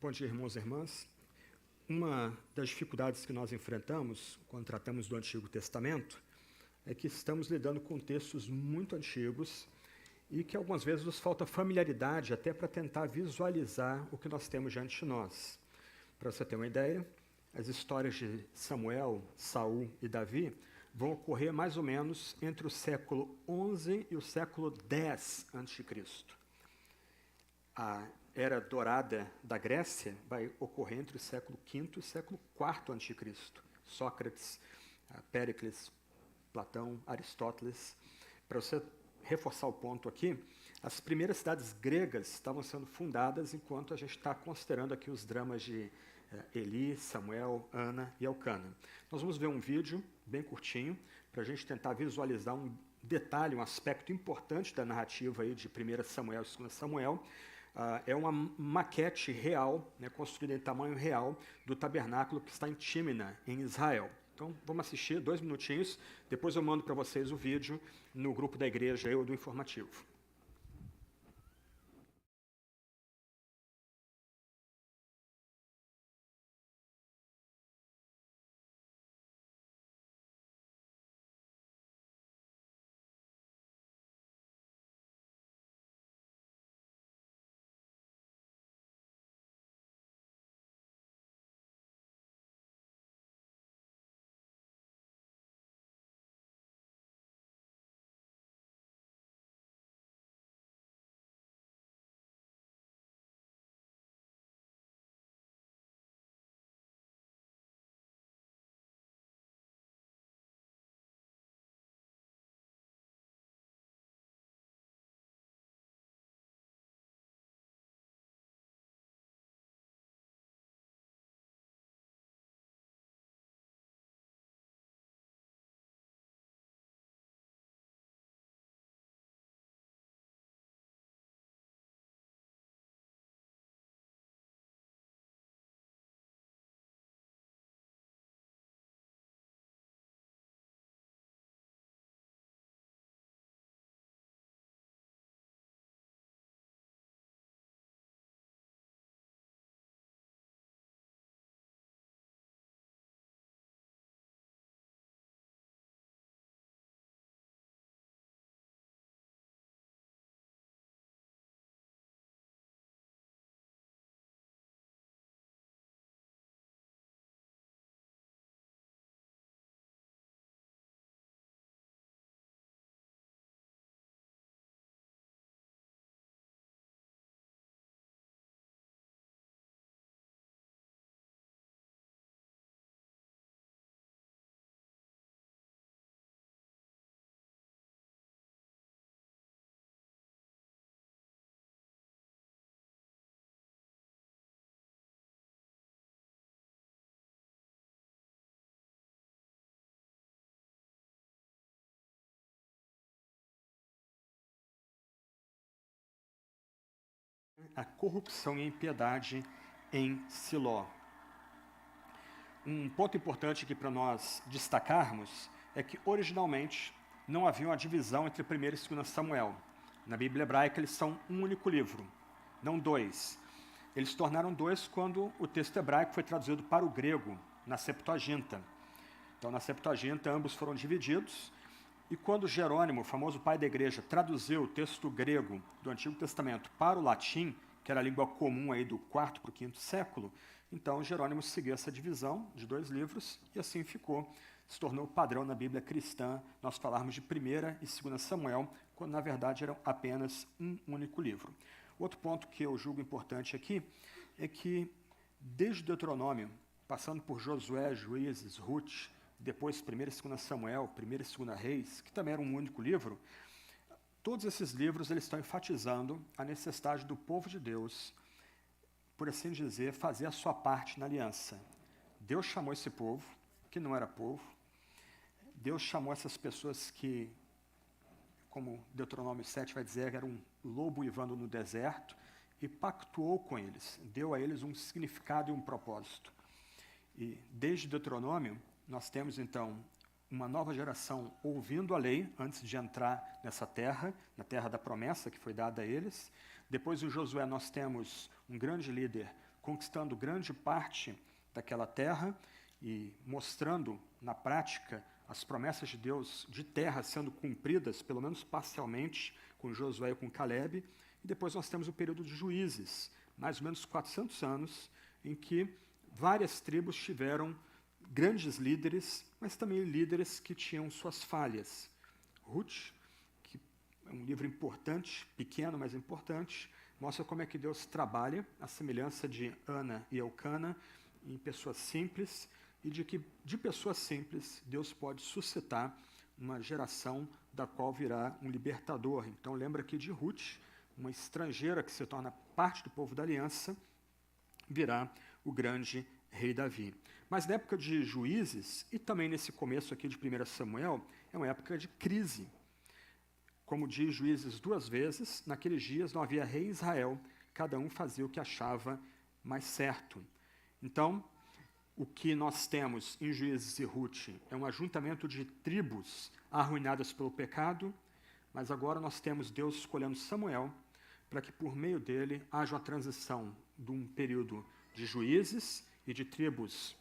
Bom dia, irmãos e irmãs. Uma das dificuldades que nós enfrentamos quando tratamos do Antigo Testamento é que estamos lidando com textos muito antigos e que algumas vezes nos falta familiaridade até para tentar visualizar o que nós temos diante de nós. Para você ter uma ideia, as histórias de Samuel, Saul e Davi vão ocorrer mais ou menos entre o século XI e o século X a.C. A era dourada da Grécia vai ocorrer entre o século V e o século IV a.C. Sócrates, Péricles, Platão, Aristóteles. Para você reforçar o ponto aqui, as primeiras cidades gregas estavam sendo fundadas enquanto a gente está considerando aqui os dramas de Eli, Samuel, Ana e Elcana. Nós vamos ver um vídeo bem curtinho para a gente tentar visualizar um detalhe, um aspecto importante da narrativa aí de 1 Samuel e 2 Samuel. É uma maquete real, construída em tamanho real, do tabernáculo que está em Tímina, em Israel. Então, vamos assistir 2 minutinhos, depois eu mando para vocês o vídeo no grupo da igreja ou do informativo. A corrupção e a impiedade em Siló. Um ponto importante aqui para nós destacarmos é que, originalmente, não havia uma divisão entre 1 e 2 Samuel. Na Bíblia hebraica, eles são um único livro, não 2. Eles se tornaram 2 quando o texto hebraico foi traduzido para o grego, na Septuaginta. Então, na Septuaginta, ambos foram divididos, e quando Jerônimo, o famoso pai da igreja, traduziu o texto grego do Antigo Testamento para o latim, que era a língua comum aí do IV para o V século, então Jerônimo seguiu essa divisão de 2 livros e assim ficou. Se tornou padrão na Bíblia cristã nós falarmos de 1 e 2 Samuel, quando na verdade eram apenas um único livro. Outro ponto que eu julgo importante aqui é que desde o Deuteronômio, passando por Josué, Juízes, Ruth, depois 1 e 2 Samuel, 1 e 2 Reis, que também era um único livro, todos esses livros eles estão enfatizando a necessidade do povo de Deus, por assim dizer, fazer a sua parte na aliança. Deus chamou esse povo, que não era povo, Deus chamou essas pessoas que, como Deuteronômio 7 vai dizer, era um lobo uivando no deserto, e pactuou com eles, deu a eles um significado e um propósito. E desde Deuteronômio, nós temos então uma nova geração ouvindo a lei antes de entrar nessa terra, na terra da promessa que foi dada a eles. Depois de Josué nós temos um grande líder conquistando grande parte daquela terra e mostrando na prática as promessas de Deus de terra sendo cumpridas, pelo menos parcialmente, com Josué e com Calebe. E depois nós temos o período de Juízes, mais ou menos 400 anos, em que várias tribos tiveram grandes líderes, mas também líderes que tinham suas falhas. Ruth, que é um livro importante, pequeno, mas importante, mostra como é que Deus trabalha, a semelhança de Ana e Elcana, em pessoas simples, e de que de pessoas simples Deus pode suscitar uma geração da qual virá um libertador. Então lembra aqui de Ruth, uma estrangeira que se torna parte do povo da aliança, virá o grande rei Davi. Mas na época de Juízes, e também nesse começo aqui de 1 Samuel, é uma época de crise. Como diz Juízes 2 vezes, naqueles dias não havia rei em Israel, cada um fazia o que achava mais certo. Então, o que nós temos em Juízes e Ruth é um ajuntamento de tribos arruinadas pelo pecado, mas agora nós temos Deus escolhendo Samuel para que por meio dele haja uma transição de um período de juízes e de tribos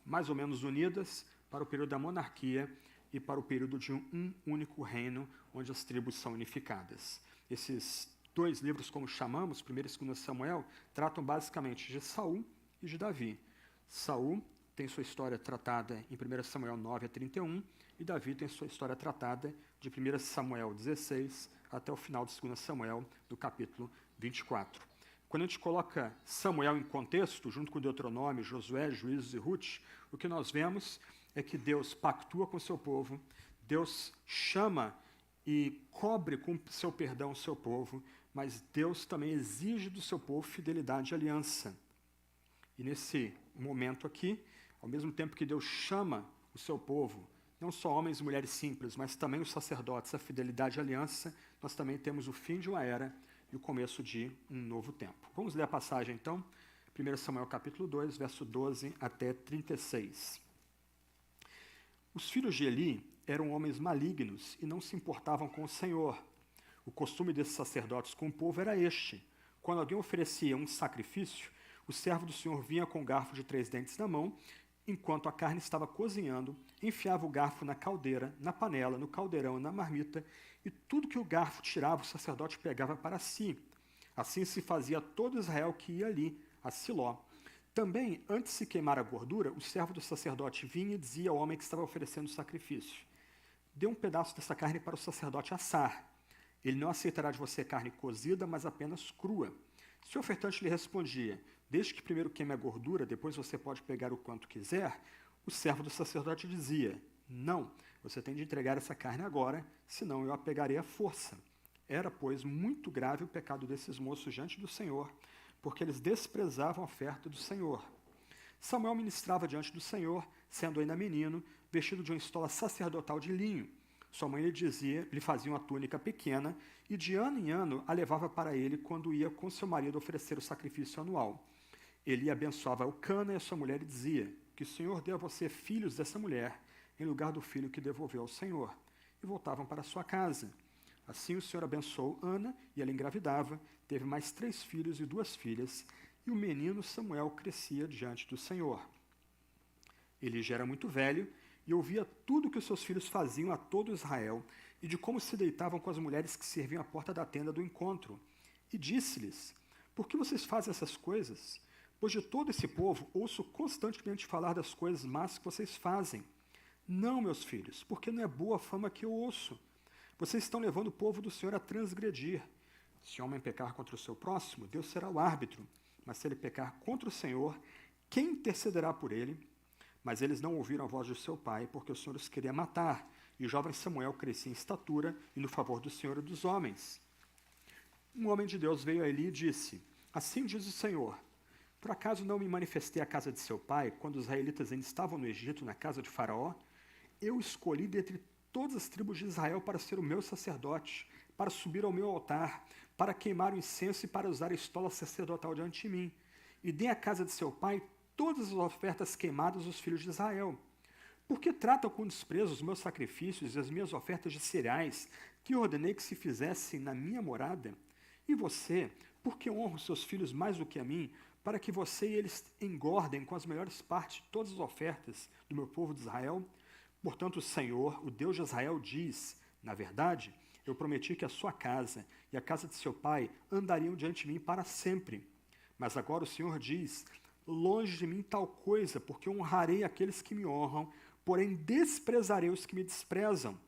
mais ou menos unidas para o período da monarquia e para o período de um único reino, onde as tribos são unificadas. Esses dois livros, como chamamos, 1 e 2 Samuel, tratam basicamente de Saul e de Davi. Saul tem sua história tratada em 1 Samuel 9 a 31, e Davi tem sua história tratada de 1 Samuel 16 até o final de 2 Samuel, do capítulo 24. Quando a gente coloca Samuel em contexto, junto com Deuteronômio, Josué, Juízes e Ruth, o que nós vemos é que Deus pactua com o seu povo, Deus chama e cobre com seu perdão o seu povo, mas Deus também exige do seu povo fidelidade e aliança. E nesse momento aqui, ao mesmo tempo que Deus chama o seu povo, não só homens e mulheres simples, mas também os sacerdotes, a fidelidade e a aliança, nós também temos o fim de uma era e o começo de um novo tempo. Vamos ler a passagem então, 1 Samuel capítulo 2, verso 12 até 36. Os filhos de Eli eram homens malignos e não se importavam com o Senhor. O costume desses sacerdotes com o povo era este: quando alguém oferecia um sacrifício, o servo do Senhor vinha com um garfo de 3 dentes na mão, enquanto a carne estava cozinhando, enfiava o garfo na caldeira, na panela, no caldeirão, na marmita, e tudo que o garfo tirava, o sacerdote pegava para si. Assim se fazia a todo Israel que ia ali, a Siló. Também, antes de se queimar a gordura, o servo do sacerdote vinha e dizia ao homem que estava oferecendo o sacrifício: dê um pedaço dessa carne para o sacerdote assar. Ele não aceitará de você carne cozida, mas apenas crua. Se o ofertante lhe respondia: desde que primeiro queime a gordura, depois você pode pegar o quanto quiser, o servo do sacerdote dizia: não, você tem de entregar essa carne agora, senão eu a pegarei à força. Era, pois, muito grave o pecado desses moços diante do Senhor, porque eles desprezavam a oferta do Senhor. Samuel ministrava diante do Senhor, sendo ainda menino, vestido de uma estola sacerdotal de linho. Sua mãe lhe fazia uma túnica pequena, e de ano em ano a levava para ele quando ia com seu marido oferecer o sacrifício anual. Ele abençoava Elcana e a sua mulher e dizia: que o Senhor dê a você filhos dessa mulher, em lugar do filho que devolveu ao Senhor. E voltavam para sua casa. Assim o Senhor abençoou Ana, e ela engravidava, teve mais 3 filhos e 2 filhas, e o menino Samuel crescia diante do Senhor. Ele já era muito velho, e ouvia tudo que os seus filhos faziam a todo Israel, e de como se deitavam com as mulheres que serviam à porta da tenda do encontro. E disse-lhes: por que vocês fazem essas coisas? Pois de todo esse povo ouço constantemente falar das coisas más que vocês fazem. Não, meus filhos, porque não é boa a fama que eu ouço. Vocês estão levando o povo do Senhor a transgredir. Se o homem pecar contra o seu próximo, Deus será o árbitro. Mas se ele pecar contra o Senhor, quem intercederá por ele? Mas eles não ouviram a voz de seu pai, porque o Senhor os queria matar. E o jovem Samuel crescia em estatura e no favor do Senhor e dos homens. Um homem de Deus veio a Eli e disse: assim diz o Senhor: por acaso não me manifestei à casa de seu pai, quando os israelitas ainda estavam no Egito, na casa de Faraó? Eu escolhi dentre todas as tribos de Israel para ser o meu sacerdote, para subir ao meu altar, para queimar o incenso e para usar a estola sacerdotal diante de mim. E dei à casa de seu pai todas as ofertas queimadas dos filhos de Israel. Por que tratam com desprezo os meus sacrifícios e as minhas ofertas de cereais, que ordenei que se fizessem na minha morada? E você, por que honra os seus filhos mais do que a mim, para que você e eles engordem com as melhores partes de todas as ofertas do meu povo de Israel? Portanto, o Senhor, o Deus de Israel, diz, na verdade, eu prometi que a sua casa e a casa de seu pai andariam diante de mim para sempre. Mas agora o Senhor diz, longe de mim tal coisa, porque honrarei aqueles que me honram, porém desprezarei os que me desprezam.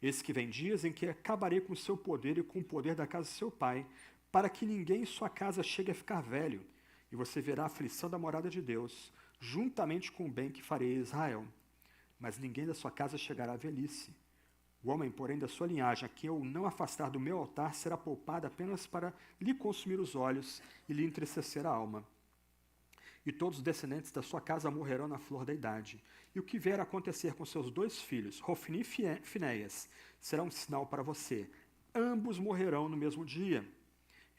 Eis que vem dias em que acabarei com o seu poder e com o poder da casa de seu pai, para que ninguém em sua casa chegue a ficar velho, e você verá a aflição da morada de Deus, juntamente com o bem que farei a Israel. Mas ninguém da sua casa chegará à velhice. O homem, porém, da sua linhagem, a quem eu não afastar do meu altar, será poupado apenas para lhe consumir os olhos e lhe entristecer a alma. E todos os descendentes da sua casa morrerão na flor da idade. E o que vier a acontecer com seus 2 filhos, Hofni e Finéias, será um sinal para você. Ambos morrerão no mesmo dia.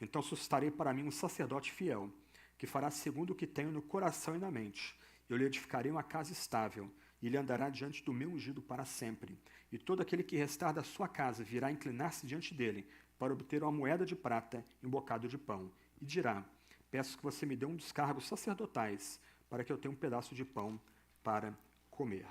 Então suscitarei para mim um sacerdote fiel, que fará segundo o que tenho no coração e na mente. Eu lhe edificarei uma casa estável, e ele andará diante do meu ungido para sempre. E todo aquele que restar da sua casa virá inclinar-se diante dele, para obter uma moeda de prata e um bocado de pão. E dirá, peço que você me dê um dos cargos sacerdotais, para que eu tenha um pedaço de pão para comer.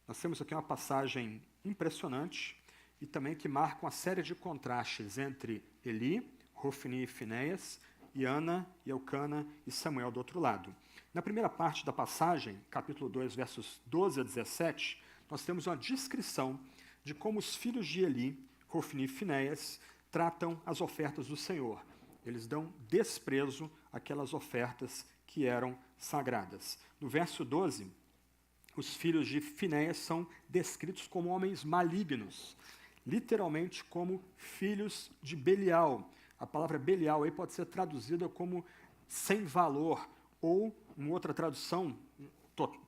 Nós temos aqui uma passagem impressionante, e também que marca uma série de contrastes entre Eli, Hofni e Finéias, e Ana, e Elcana e Samuel do outro lado. Na primeira parte da passagem, capítulo 2, versos 12 a 17, nós temos uma descrição de como os filhos de Eli, Hofni e Finéias, tratam as ofertas do Senhor. Eles dão desprezo àquelas ofertas que eram sagradas. No verso 12, os filhos de Finéias são descritos como homens malignos, literalmente como filhos de Belial. A palavra Belial aí pode ser traduzida como sem valor, ou uma outra tradução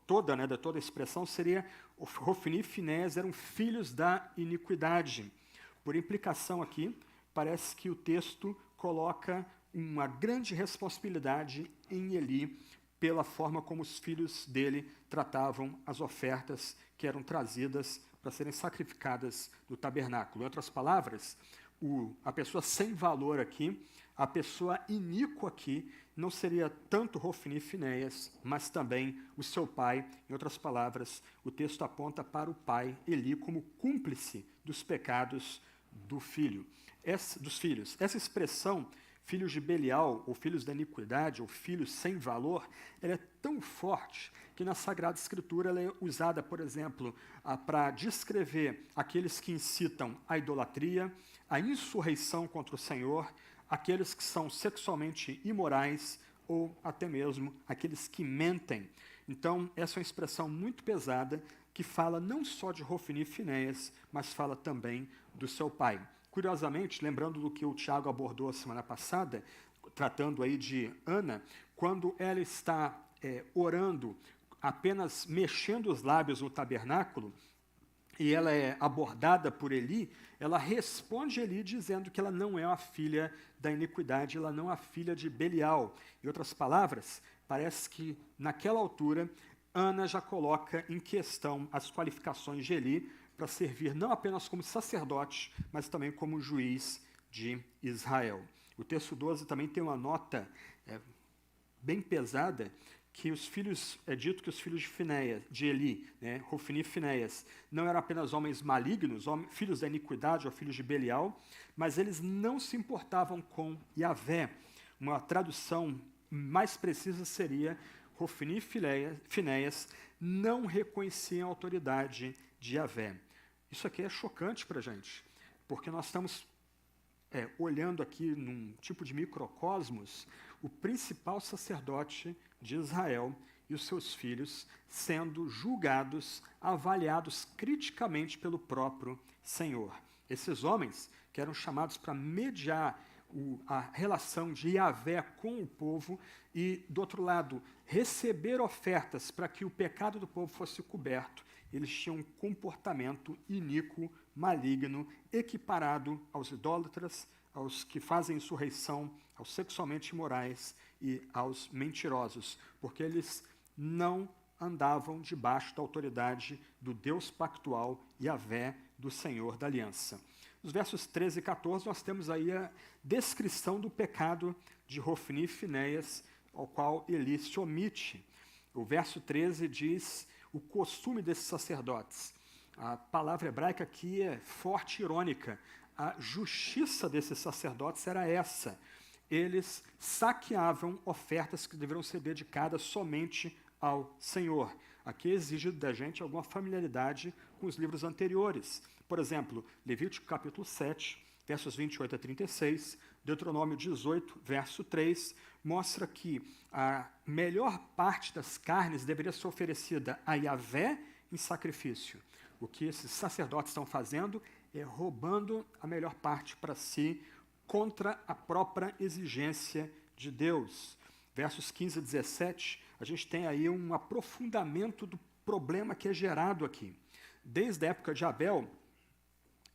toda a expressão seria Hofni e Finéias eram filhos da iniquidade. Por implicação aqui, parece que o texto coloca uma grande responsabilidade em Eli pela forma como os filhos dele tratavam as ofertas que eram trazidas para serem sacrificadas no tabernáculo. Em outras palavras, a pessoa sem valor aqui, a pessoa iníqua aqui, não seria tanto Hofni e Finéias, mas também o seu pai. Em outras palavras, o texto aponta para o pai, Eli, como cúmplice dos pecados dos filhos. Essa expressão, filhos de Belial, ou filhos da iniquidade, ou filhos sem valor, ela é tão forte que na Sagrada Escritura ela é usada, por exemplo, para descrever aqueles que incitam a idolatria, a insurreição contra o Senhor, aqueles que são sexualmente imorais ou até mesmo aqueles que mentem. Então, essa é uma expressão muito pesada que fala não só de Hofni e Finéias, mas fala também do seu pai. Curiosamente, lembrando do que o Tiago abordou a semana passada, tratando aí de Ana, quando ela está orando, apenas mexendo os lábios no tabernáculo, e ela é abordada por Eli, ela responde a Eli dizendo que ela não é a filha da iniquidade, ela não é a filha de Belial. Em outras palavras, parece que naquela altura, Ana já coloca em questão as qualificações de Eli para servir não apenas como sacerdote, mas também como juiz de Israel. O texto 12 também tem uma nota bem pesada, que é dito que os filhos de Eli, Hofni e Finéias, não eram apenas homens malignos, filhos da iniquidade ou filhos de Belial, mas eles não se importavam com Yahvé. Uma tradução mais precisa seria Hofni e Finéias não reconheciam a autoridade de Yahvé. Isso aqui é chocante para a gente, porque nós estamos olhando aqui num tipo de microcosmos, o principal sacerdote de Israel e os seus filhos sendo julgados, avaliados criticamente pelo próprio Senhor. Esses homens que eram chamados para mediar a relação de Yahvé com o povo e, do outro lado, receber ofertas para que o pecado do povo fosse coberto, eles tinham um comportamento iníquo, maligno, equiparado aos idólatras, aos que fazem insurreição, aos sexualmente imorais e aos mentirosos, porque eles não andavam debaixo da autoridade do Deus pactual Yahvé, do Senhor da Aliança. Nos versos 13 e 14, nós temos aí a descrição do pecado de Hofni e Finéias, ao qual Eli se omite. O verso 13 diz o costume desses sacerdotes. A palavra hebraica aqui é forte e irônica. A justiça desses sacerdotes era essa. Eles saqueavam ofertas que deveriam ser dedicadas somente ao Senhor. Aqui é exigido da gente alguma familiaridade com os livros anteriores. Por exemplo, Levítico capítulo 7, versos 28 a 36, Deuteronômio 18, verso 3, mostra que a melhor parte das carnes deveria ser oferecida a Yahvé em sacrifício. O que esses sacerdotes estão fazendo é roubando a melhor parte para si, contra a própria exigência de Deus. Versos 15 a 17, a gente tem aí um aprofundamento do problema que é gerado aqui. Desde a época de Abel,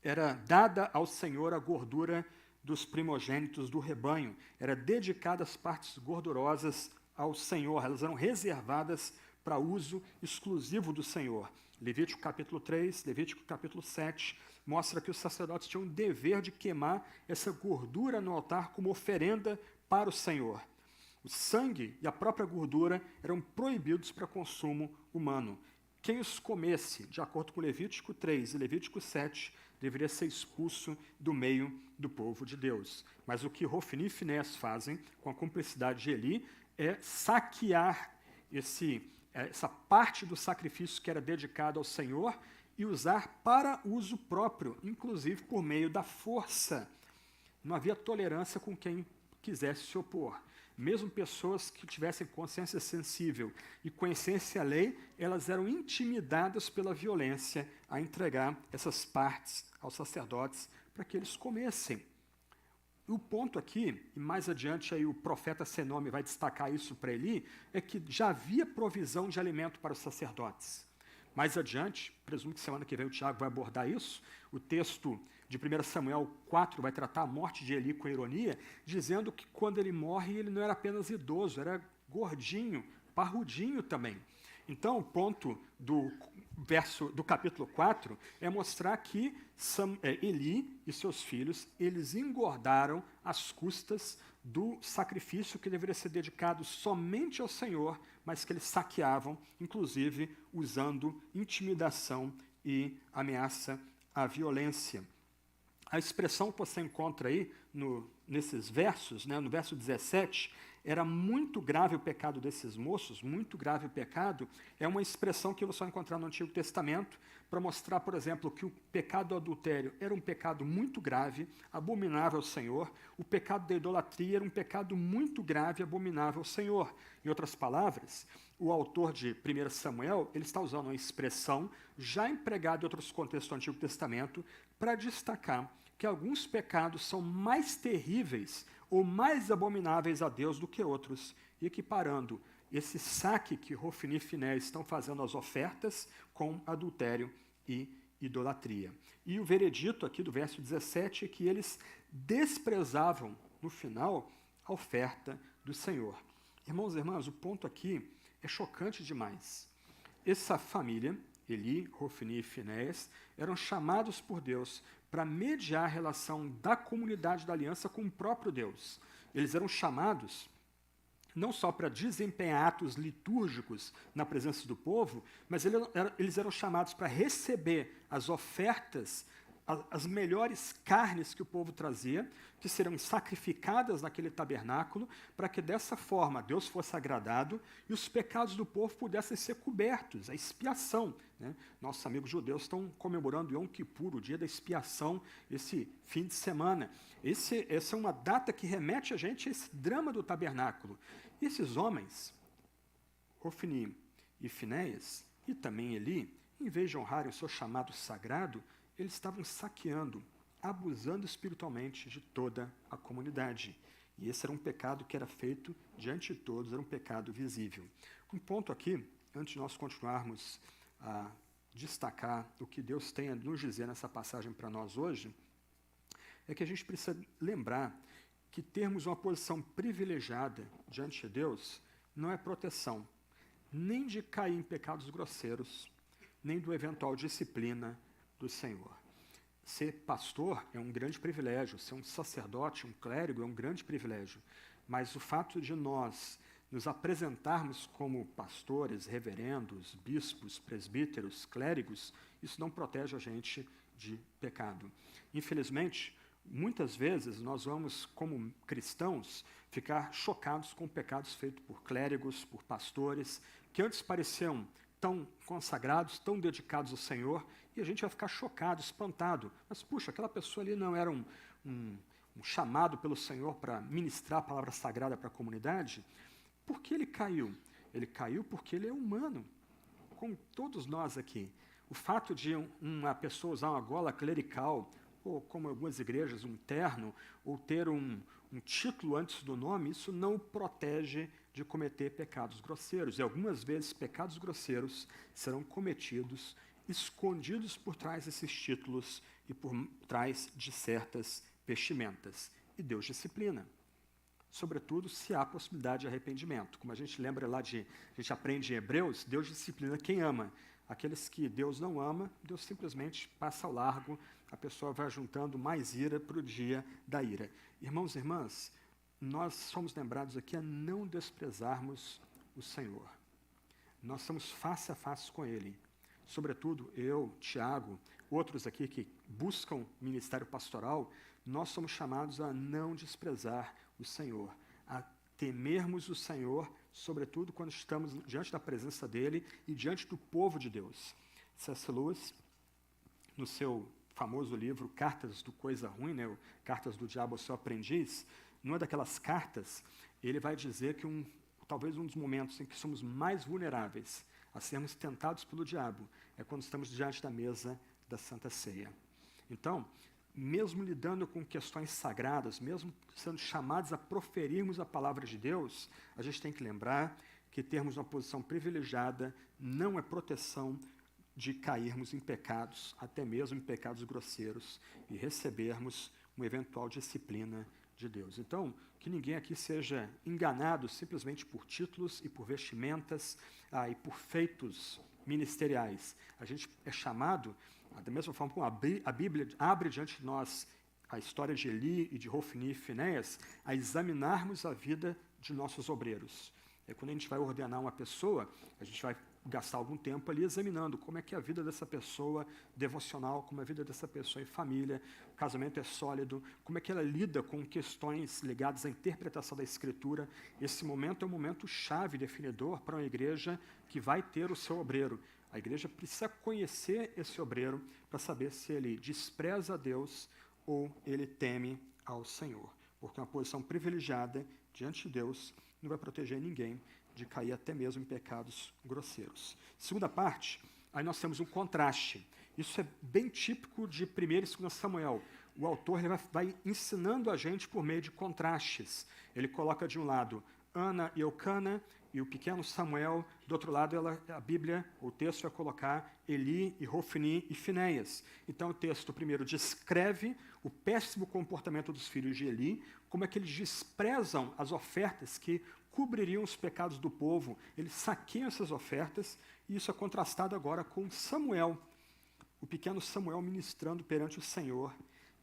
era dada ao Senhor a gordura dos primogênitos do rebanho, era dedicada as partes gordurosas ao Senhor, elas eram reservadas para uso exclusivo do Senhor. Levítico capítulo 3, Levítico capítulo 7, mostra que os sacerdotes tinham o dever de queimar essa gordura no altar como oferenda para o Senhor. O sangue e a própria gordura eram proibidos para consumo humano. Quem os comesse, de acordo com Levítico 3 e Levítico 7, deveria ser expulso do meio do povo de Deus. Mas o que Hofni e Finéias fazem, com a cumplicidade de Eli, é saquear essa parte do sacrifício que era dedicado ao Senhor e usar para uso próprio, inclusive por meio da força. Não havia tolerância com quem quisesse se opor. Mesmo pessoas que tivessem consciência sensível e conhecessem a lei, elas eram intimidadas pela violência a entregar essas partes aos sacerdotes para que eles comessem. O ponto aqui, e mais adiante aí o profeta sem nome vai destacar isso para Eli, é que já havia provisão de alimento para os sacerdotes. Mais adiante, presumo que semana que vem o Tiago vai abordar isso, o texto de 1 Samuel 4 vai tratar a morte de Eli com ironia, dizendo que quando ele morre, ele não era apenas idoso, era gordinho, parrudinho também. Então, o ponto do capítulo 4 é mostrar que Eli e seus filhos, eles engordaram às custas do sacrifício que deveria ser dedicado somente ao Senhor, mas que eles saqueavam, inclusive usando intimidação e ameaça à violência. A expressão que você encontra aí nesses versos, no verso 17, era muito grave o pecado desses moços, muito grave o pecado, é uma expressão que você vai encontrar no Antigo Testamento para mostrar, por exemplo, que o pecado do adultério era um pecado muito grave, abominável ao Senhor, o pecado da idolatria era um pecado muito grave, abominável ao Senhor. Em outras palavras, o autor de 1 Samuel, ele está usando uma expressão já empregada em outros contextos do Antigo Testamento para destacar que alguns pecados são mais terríveis ou mais abomináveis a Deus do que outros, equiparando esse saque que Hofni e Finéias estão fazendo às ofertas com adultério e idolatria. E o veredito aqui do verso 17 é que eles desprezavam, no final, a oferta do Senhor. Irmãos e irmãs, o ponto aqui é chocante demais. Essa família, Eli, Hofni e Finéias, eram chamados por Deus para mediar a relação da comunidade da aliança com o próprio Deus. Eles eram chamados não só para desempenhar atos litúrgicos na presença do povo, mas eles eram chamados para receber as ofertas, as melhores carnes que o povo trazia, que serão sacrificadas naquele tabernáculo, para que dessa forma Deus fosse agradado e os pecados do povo pudessem ser cobertos, a expiação. Nossos amigos judeus estão comemorando Yom Kippur, o dia da expiação, esse fim de semana. Essa é uma data que remete a gente a esse drama do tabernáculo. E esses homens, Hofni e Finéias, e também Eli, em vez de honrarem o seu chamado sagrado, eles estavam saqueando, abusando espiritualmente de toda a comunidade. E esse era um pecado que era feito diante de todos, era um pecado visível. Um ponto aqui, antes de nós continuarmos a destacar o que Deus tem a nos dizer nessa passagem para nós hoje, é que a gente precisa lembrar que termos uma posição privilegiada diante de Deus não é proteção, nem de cair em pecados grosseiros, nem do eventual disciplina do Senhor. Ser pastor é um grande privilégio, ser um sacerdote, um clérigo é um grande privilégio, mas o fato de nós nos apresentarmos como pastores, reverendos, bispos, presbíteros, clérigos, isso não protege a gente de pecado. Infelizmente, muitas vezes nós vamos, como cristãos, ficar chocados com pecados feitos por clérigos, por pastores, que antes pareciam tão consagrados, tão dedicados ao Senhor, e a gente vai ficar chocado, espantado. Mas, puxa, aquela pessoa ali não era um chamado pelo Senhor para ministrar a palavra sagrada para a comunidade? Por que ele caiu? Ele caiu porque ele é humano, como todos nós aqui. O fato de uma pessoa usar uma gola clerical, ou como algumas igrejas, um terno, ou ter um título antes do nome, isso não o protege de cometer pecados grosseiros. E algumas vezes pecados grosseiros serão cometidos escondidos por trás desses títulos e por trás de certas vestimentas. E Deus disciplina. Sobretudo se há possibilidade de arrependimento. Como a gente lembra lá a gente aprende em Hebreus, Deus disciplina quem ama. Aqueles que Deus não ama, Deus simplesmente passa ao largo, a pessoa vai juntando mais ira para o dia da ira. Irmãos e irmãs, nós somos lembrados aqui a não desprezarmos o Senhor. Nós estamos face a face com Ele. Sobretudo eu, Tiago, outros aqui que buscam ministério pastoral, nós somos chamados a não desprezar o Senhor, a temermos o Senhor, sobretudo quando estamos diante da presença dEle e diante do povo de Deus. C.S. Lewis, no seu famoso livro Cartas do Coisa Ruim, né, Cartas do Diabo ao Seu Aprendiz, numa daquelas cartas, ele vai dizer que talvez um dos momentos em que somos mais vulneráveis a sermos tentados pelo diabo é quando estamos diante da mesa da Santa Ceia. Então, mesmo lidando com questões sagradas, mesmo sendo chamados a proferirmos a palavra de Deus, a gente tem que lembrar que termos uma posição privilegiada não é proteção de cairmos em pecados, até mesmo em pecados grosseiros, e recebermos uma eventual disciplina de Deus. Então, que ninguém aqui seja enganado simplesmente por títulos e por vestimentas e por feitos ministeriais. A gente é chamado, da mesma forma como a Bíblia abre diante de nós a história de Eli e de Hofni e Finéias, a examinarmos a vida de nossos obreiros. Quando a gente vai ordenar uma pessoa, a gente vai gastar algum tempo ali examinando como é que é a vida dessa pessoa devocional, como é a vida dessa pessoa em família, o casamento é sólido, como é que ela lida com questões ligadas à interpretação da Escritura. Esse momento é um momento chave, definidor para uma igreja que vai ter o seu obreiro. A igreja precisa conhecer esse obreiro para saber se ele despreza a Deus ou ele teme ao Senhor. Porque uma posição privilegiada diante de Deus não vai proteger ninguém de cair até mesmo em pecados grosseiros. Segunda parte, aí nós temos um contraste. Isso é bem típico de 1 e 2 Samuel. O autor ele vai ensinando a gente por meio de contrastes. Ele coloca de um lado Ana e Eucana e o pequeno Samuel, do outro lado a Bíblia, o texto vai colocar Eli e Hofni e Finéias. Então o texto primeiro descreve o péssimo comportamento dos filhos de Eli, como é que eles desprezam as ofertas que cobririam os pecados do povo, eles saqueiam essas ofertas, e isso é contrastado agora com Samuel, o pequeno Samuel ministrando perante o Senhor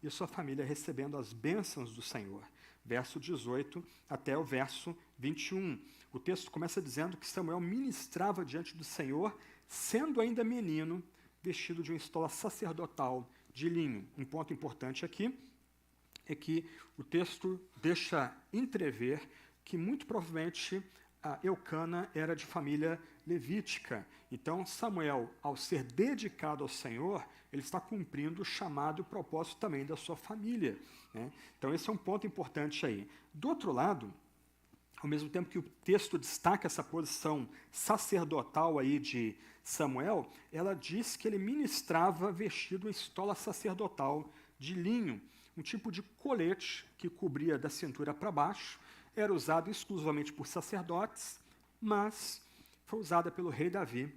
e a sua família recebendo as bênçãos do Senhor. Verso 18 até o verso 21. O texto começa dizendo que Samuel ministrava diante do Senhor, sendo ainda menino, vestido de uma estola sacerdotal de linho. Um ponto importante aqui é que o texto deixa entrever que muito provavelmente Eucana era de família levítica. Então, Samuel, ao ser dedicado ao Senhor, ele está cumprindo o chamado e o propósito também da sua família, né? Então, esse é um ponto importante aí. Do outro lado, ao mesmo tempo que o texto destaca essa posição sacerdotal aí de Samuel, ela diz que ele ministrava vestido em estola sacerdotal de linho, um tipo de colete que cobria da cintura para baixo, era usado exclusivamente por sacerdotes, mas foi usada pelo rei Davi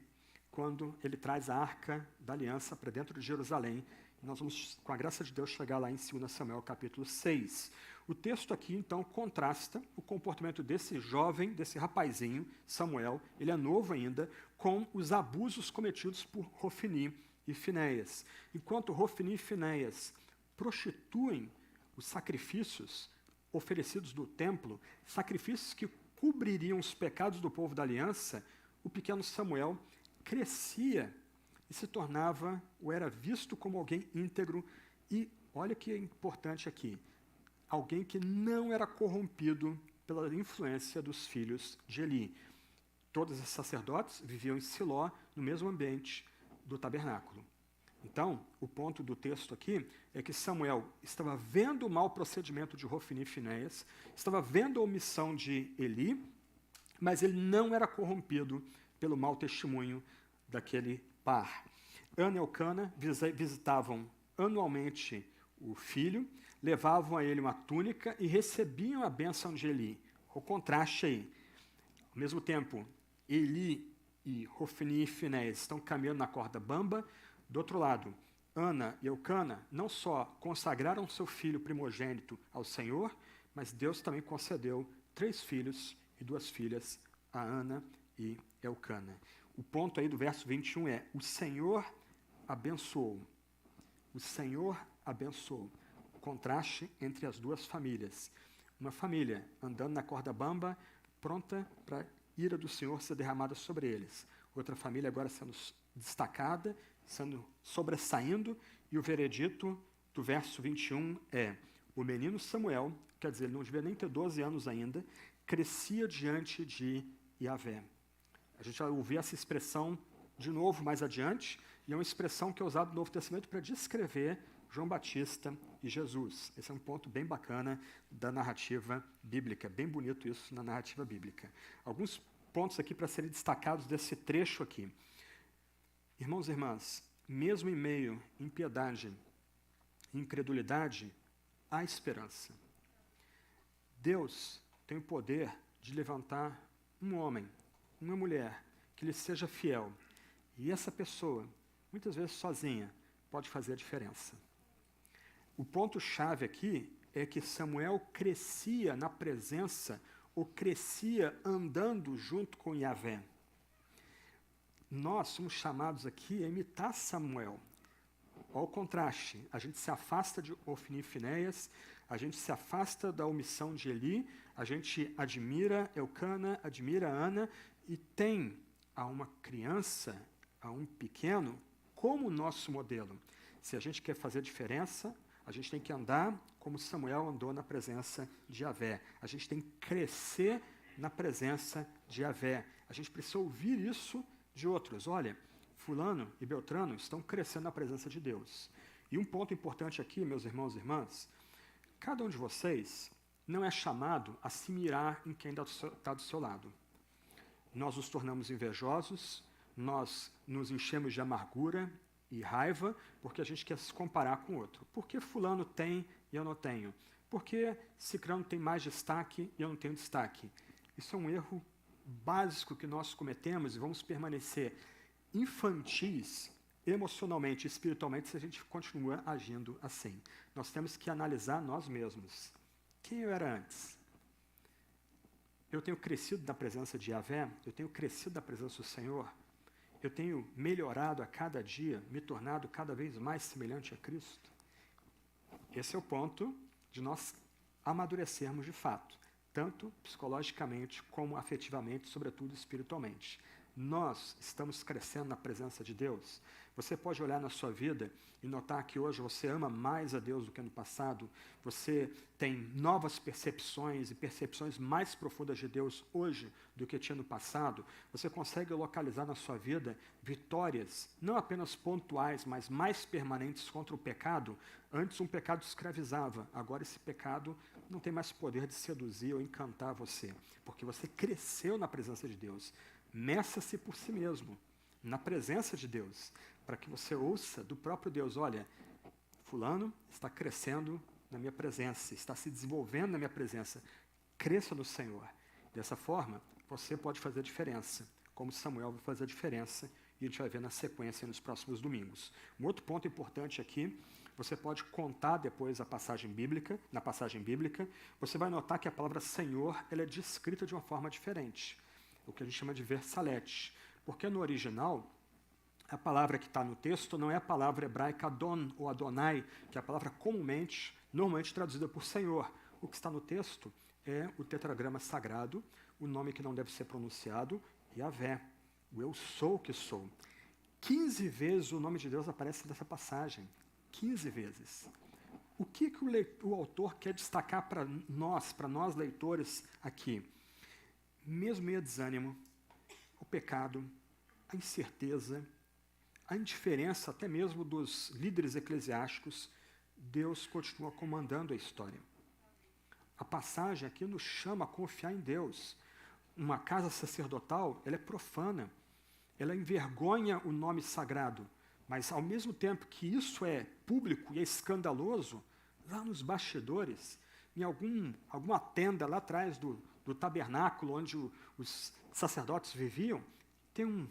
quando ele traz a Arca da Aliança para dentro de Jerusalém. E nós vamos, com a graça de Deus, chegar lá em 2 Samuel, capítulo 6. O texto aqui, então, contrasta o comportamento desse jovem, desse rapazinho, Samuel, ele é novo ainda, com os abusos cometidos por Hofni e Finéias. Enquanto Hofni e Finéias prostituem os sacrifícios oferecidos no templo, sacrifícios que cobririam os pecados do povo da aliança, o pequeno Samuel crescia e se tornava, ou era visto como alguém íntegro, e olha que é importante aqui, alguém que não era corrompido pela influência dos filhos de Eli. Todos os sacerdotes viviam em Siló, no mesmo ambiente do tabernáculo. Então, o ponto do texto aqui é que Samuel estava vendo o mau procedimento de Hofni e Finéias, estava vendo a omissão de Eli, mas ele não era corrompido pelo mau testemunho daquele par. Ana e Elcana visitavam anualmente o filho, levavam a ele uma túnica e recebiam a bênção de Eli. O contraste aí. Ao mesmo tempo, Eli e Hofni e Finéias estão caminhando na corda bamba. Do outro lado, Ana e Elcana não só consagraram seu filho primogênito ao Senhor, mas Deus também concedeu 3 filhos e 2 filhas a Ana e Elcana. O ponto aí do verso 21 é: o Senhor abençoou. O Senhor abençoou. O contraste entre as duas famílias. Uma família andando na corda bamba, pronta para a ira do Senhor ser derramada sobre eles. Outra família agora sendo destacada, sobressaindo, e o veredito do verso 21 é: o menino Samuel, quer dizer, ele não devia nem ter 12 anos ainda, crescia diante de Yahvé. A gente vai ouvir essa expressão de novo mais adiante, e é uma expressão que é usada no Novo Testamento para descrever João Batista e Jesus. Esse é um ponto bem bacana da narrativa bíblica, bem bonito isso na narrativa bíblica. Alguns pontos aqui para serem destacados desse trecho aqui. Irmãos e irmãs, mesmo em meio à impiedade e incredulidade, há esperança. Deus tem o poder de levantar um homem, uma mulher, que lhe seja fiel. E essa pessoa, muitas vezes sozinha, pode fazer a diferença. O ponto-chave aqui é que Samuel crescia na presença, ou crescia andando junto com Yahvé. Nós somos chamados aqui a imitar Samuel. Olha o contraste. A gente se afasta de Hofni e Finéias, a gente se afasta da omissão de Eli, a gente admira Elcana, admira Ana, e tem a uma criança, a um pequeno, como nosso modelo. Se a gente quer fazer diferença, a gente tem que andar como Samuel andou na presença de Yahvé. A gente tem que crescer na presença de Yahvé. A gente precisa ouvir isso de outros. Olha, fulano e Beltrano estão crescendo na presença de Deus. E um ponto importante aqui, meus irmãos e irmãs, cada um de vocês não é chamado a se mirar em quem está do seu lado. Nós nos tornamos invejosos, nós nos enchemos de amargura e raiva porque a gente quer se comparar com o outro. Por que fulano tem e eu não tenho? Por que cicrano tem mais destaque e eu não tenho destaque? Isso é um erro básico que nós cometemos e vamos permanecer infantis emocionalmente e espiritualmente se a gente continua agindo assim. Nós temos que analisar nós mesmos. Quem eu era antes? Eu tenho crescido na presença de Yahvé? Eu tenho crescido na presença do Senhor? Eu tenho melhorado a cada dia, me tornado cada vez mais semelhante a Cristo? Esse é o ponto de nós amadurecermos de fato, tanto psicologicamente como afetivamente, sobretudo espiritualmente. Nós estamos crescendo na presença de Deus. Você pode olhar na sua vida e notar que hoje você ama mais a Deus do que no passado. Você tem novas percepções e percepções mais profundas de Deus hoje do que tinha no passado. Você consegue localizar na sua vida vitórias, não apenas pontuais, mas mais permanentes contra o pecado. Antes um pecado escravizava, agora esse pecado não tem mais poder de seduzir ou encantar você, porque você cresceu na presença de Deus. Meça-se por si mesmo, na presença de Deus, para que você ouça do próprio Deus: olha, fulano está crescendo na minha presença, está se desenvolvendo na minha presença, cresça no Senhor. Dessa forma, você pode fazer a diferença, como Samuel vai fazer a diferença, e a gente vai ver na sequência nos próximos domingos. Um outro ponto importante aqui, você pode contar depois na passagem bíblica, você vai notar que a palavra Senhor ela é descrita de uma forma diferente, o que a gente chama de versalete, porque no original, a palavra que está no texto não é a palavra hebraica Adon ou Adonai, que é a palavra normalmente traduzida por Senhor. O que está no texto é o tetragrama sagrado, o nome que não deve ser pronunciado, Yahvé, o eu sou que sou. 15 vezes o nome de Deus aparece nessa passagem. 15 vezes. O que o autor quer destacar para nós leitores aqui? Mesmo meio desânimo, o pecado, a incerteza, a indiferença até mesmo dos líderes eclesiásticos, Deus continua comandando a história. A passagem aqui nos chama a confiar em Deus. Uma casa sacerdotal, ela é profana, ela envergonha o nome sagrado, mas ao mesmo tempo que isso é público e é escandaloso, lá nos bastidores, em alguma tenda lá atrás do tabernáculo onde os sacerdotes viviam, tem um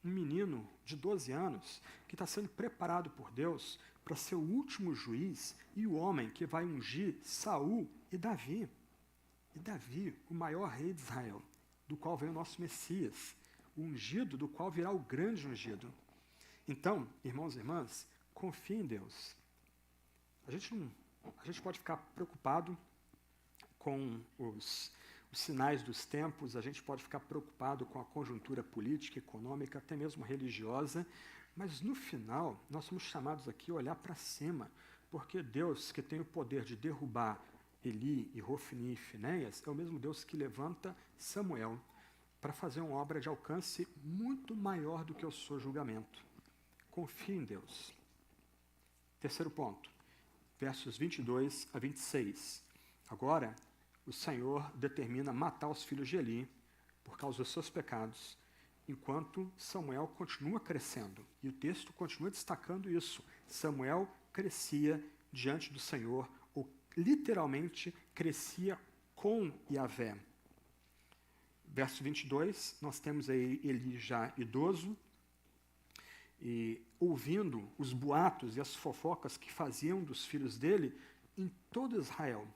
menino de 12 anos que está sendo preparado por Deus para ser o último juiz e o homem que vai ungir Saul e Davi. E Davi, o maior rei de Israel, do qual vem o nosso Messias, o ungido do qual virá o grande ungido. Então, irmãos e irmãs, confie em Deus. A gente pode ficar preocupado com os sinais dos tempos, a gente pode ficar preocupado com a conjuntura política, econômica, até mesmo religiosa, mas no final nós somos chamados aqui a olhar para cima, porque Deus que tem o poder de derrubar Eli e Hofni e Finéias é o mesmo Deus que levanta Samuel para fazer uma obra de alcance muito maior do que o seu julgamento. Confie em Deus. Terceiro ponto, versos 22 a 26. Agora, o Senhor determina matar os filhos de Eli por causa dos seus pecados, enquanto Samuel continua crescendo. E o texto continua destacando isso. Samuel crescia diante do Senhor, ou literalmente crescia com Yahvé. Verso 22, nós temos aí Eli já idoso, e ouvindo os boatos e as fofocas que faziam dos filhos dele em todo Israel.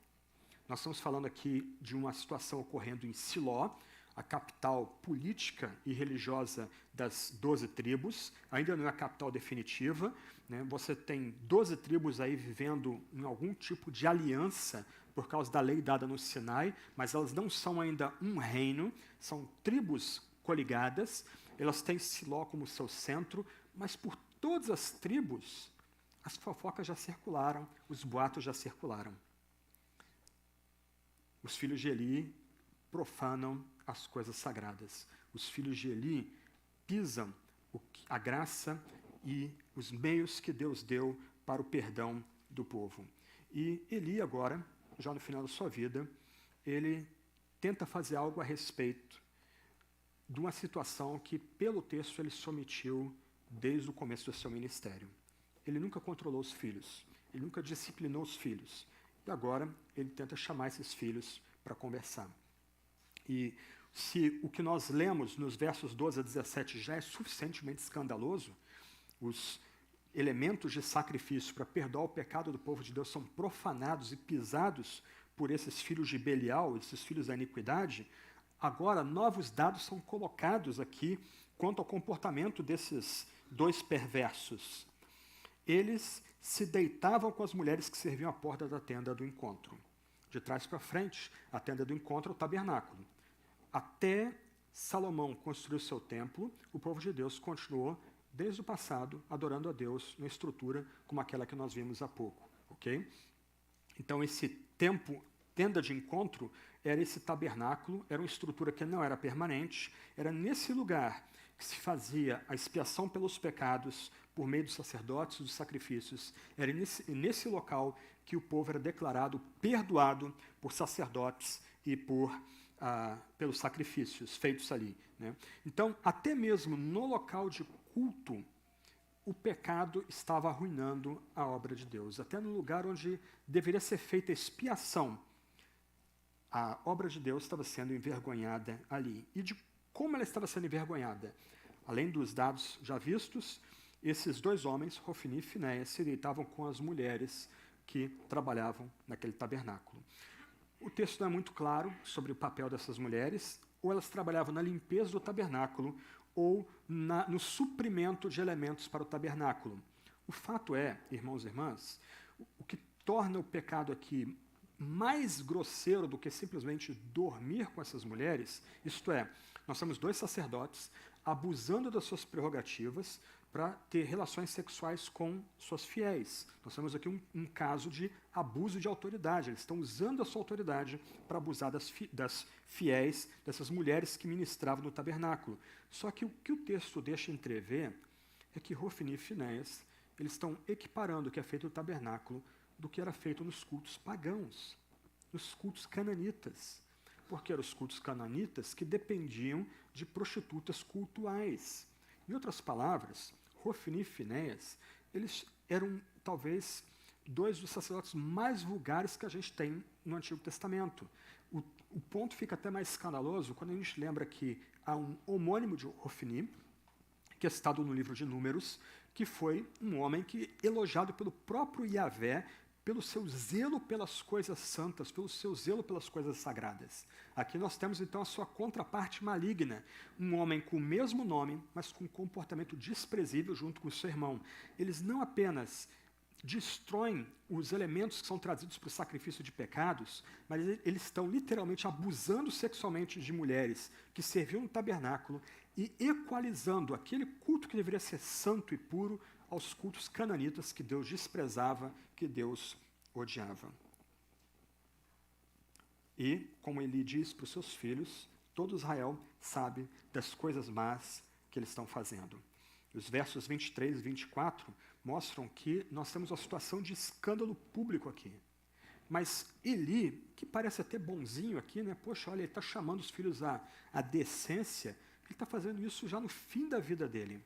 Nós estamos falando aqui de uma situação ocorrendo em Siló, a capital política e religiosa das 12 tribos, ainda não é a capital definitiva, né? Você tem 12 tribos aí vivendo em algum tipo de aliança por causa da lei dada no Sinai, mas elas não são ainda um reino, são tribos coligadas, elas têm Siló como seu centro, mas por todas as tribos, as fofocas já circularam, os boatos já circularam. Os filhos de Eli profanam as coisas sagradas. Os filhos de Eli pisam a graça e os meios que Deus deu para o perdão do povo. E Eli agora, já no final da sua vida, ele tenta fazer algo a respeito de uma situação que, pelo texto, ele se omitiu desde o começo do seu ministério. Ele nunca controlou os filhos, ele nunca disciplinou os filhos. E agora ele tenta chamar esses filhos para conversar. E se o que nós lemos nos versos 12 a 17 já é suficientemente escandaloso, os elementos de sacrifício para perdoar o pecado do povo de Deus são profanados e pisados por esses filhos de Belial, esses filhos da iniquidade, agora novos dados são colocados aqui quanto ao comportamento desses dois perversos. Eles se deitavam com as mulheres que serviam à porta da tenda do encontro. De trás para frente, a tenda do encontro é o tabernáculo. Até Salomão construiu seu templo, o povo de Deus continuou, desde o passado, adorando a Deus numa estrutura como aquela que nós vimos há pouco. Okay? Então, esse tenda de encontro, era esse tabernáculo, era uma estrutura que não era permanente, era nesse lugar que se fazia a expiação pelos pecados por meio dos sacerdotes e dos sacrifícios. Era nesse local que o povo era declarado perdoado por sacerdotes e pelos sacrifícios feitos ali. Né? Então, até mesmo no local de culto, o pecado estava arruinando a obra de Deus. Até no lugar onde deveria ser feita expiação, a obra de Deus estava sendo envergonhada ali. E de como ela estava sendo envergonhada? Além dos dados já vistos, esses dois homens, Hofni e Finéias, se deitavam com as mulheres que trabalhavam naquele tabernáculo. O texto não é muito claro sobre o papel dessas mulheres, ou elas trabalhavam na limpeza do tabernáculo, ou no suprimento de elementos para o tabernáculo. O fato é, irmãos e irmãs, o que torna o pecado aqui mais grosseiro do que simplesmente dormir com essas mulheres, isto é, nós temos 2 sacerdotes abusando das suas prerrogativas para ter relações sexuais com suas fiéis. Nós temos aqui um caso de abuso de autoridade. Eles estão usando a sua autoridade para abusar das fiéis, dessas mulheres que ministravam no tabernáculo. Só que o que o texto deixa entrever é que Hofni e Finéias, eles estão equiparando o que é feito no tabernáculo do que era feito nos cultos pagãos, nos cultos cananitas. Porque eram os cultos cananitas que dependiam de prostitutas cultuais. Em outras palavras, Hofni e Finéias, eles eram talvez 2 dos sacerdotes mais vulgares que a gente tem no Antigo Testamento. O ponto fica até mais escandaloso quando a gente lembra que há um homônimo de Hofni, que é citado no livro de Números, que foi um homem que, elogiado pelo próprio Yahvé, pelo seu zelo pelas coisas santas, pelo seu zelo pelas coisas sagradas. Aqui nós temos então a sua contraparte maligna, um homem com o mesmo nome, mas com um comportamento desprezível junto com o seu irmão. Eles não apenas destroem os elementos que são trazidos para o sacrifício de pecados, mas eles estão literalmente abusando sexualmente de mulheres que serviam no tabernáculo e equalizando aquele culto que deveria ser santo e puro aos cultos cananitas que Deus desprezava, que Deus odiava. E, como ele diz para os seus filhos, todo Israel sabe das coisas más que eles estão fazendo. Os versos 23 e 24 mostram que nós temos uma situação de escândalo público aqui. Mas Eli, que parece até bonzinho aqui, né? Poxa, olha, ele está chamando os filhos à decência, ele está fazendo isso já no fim da vida dele.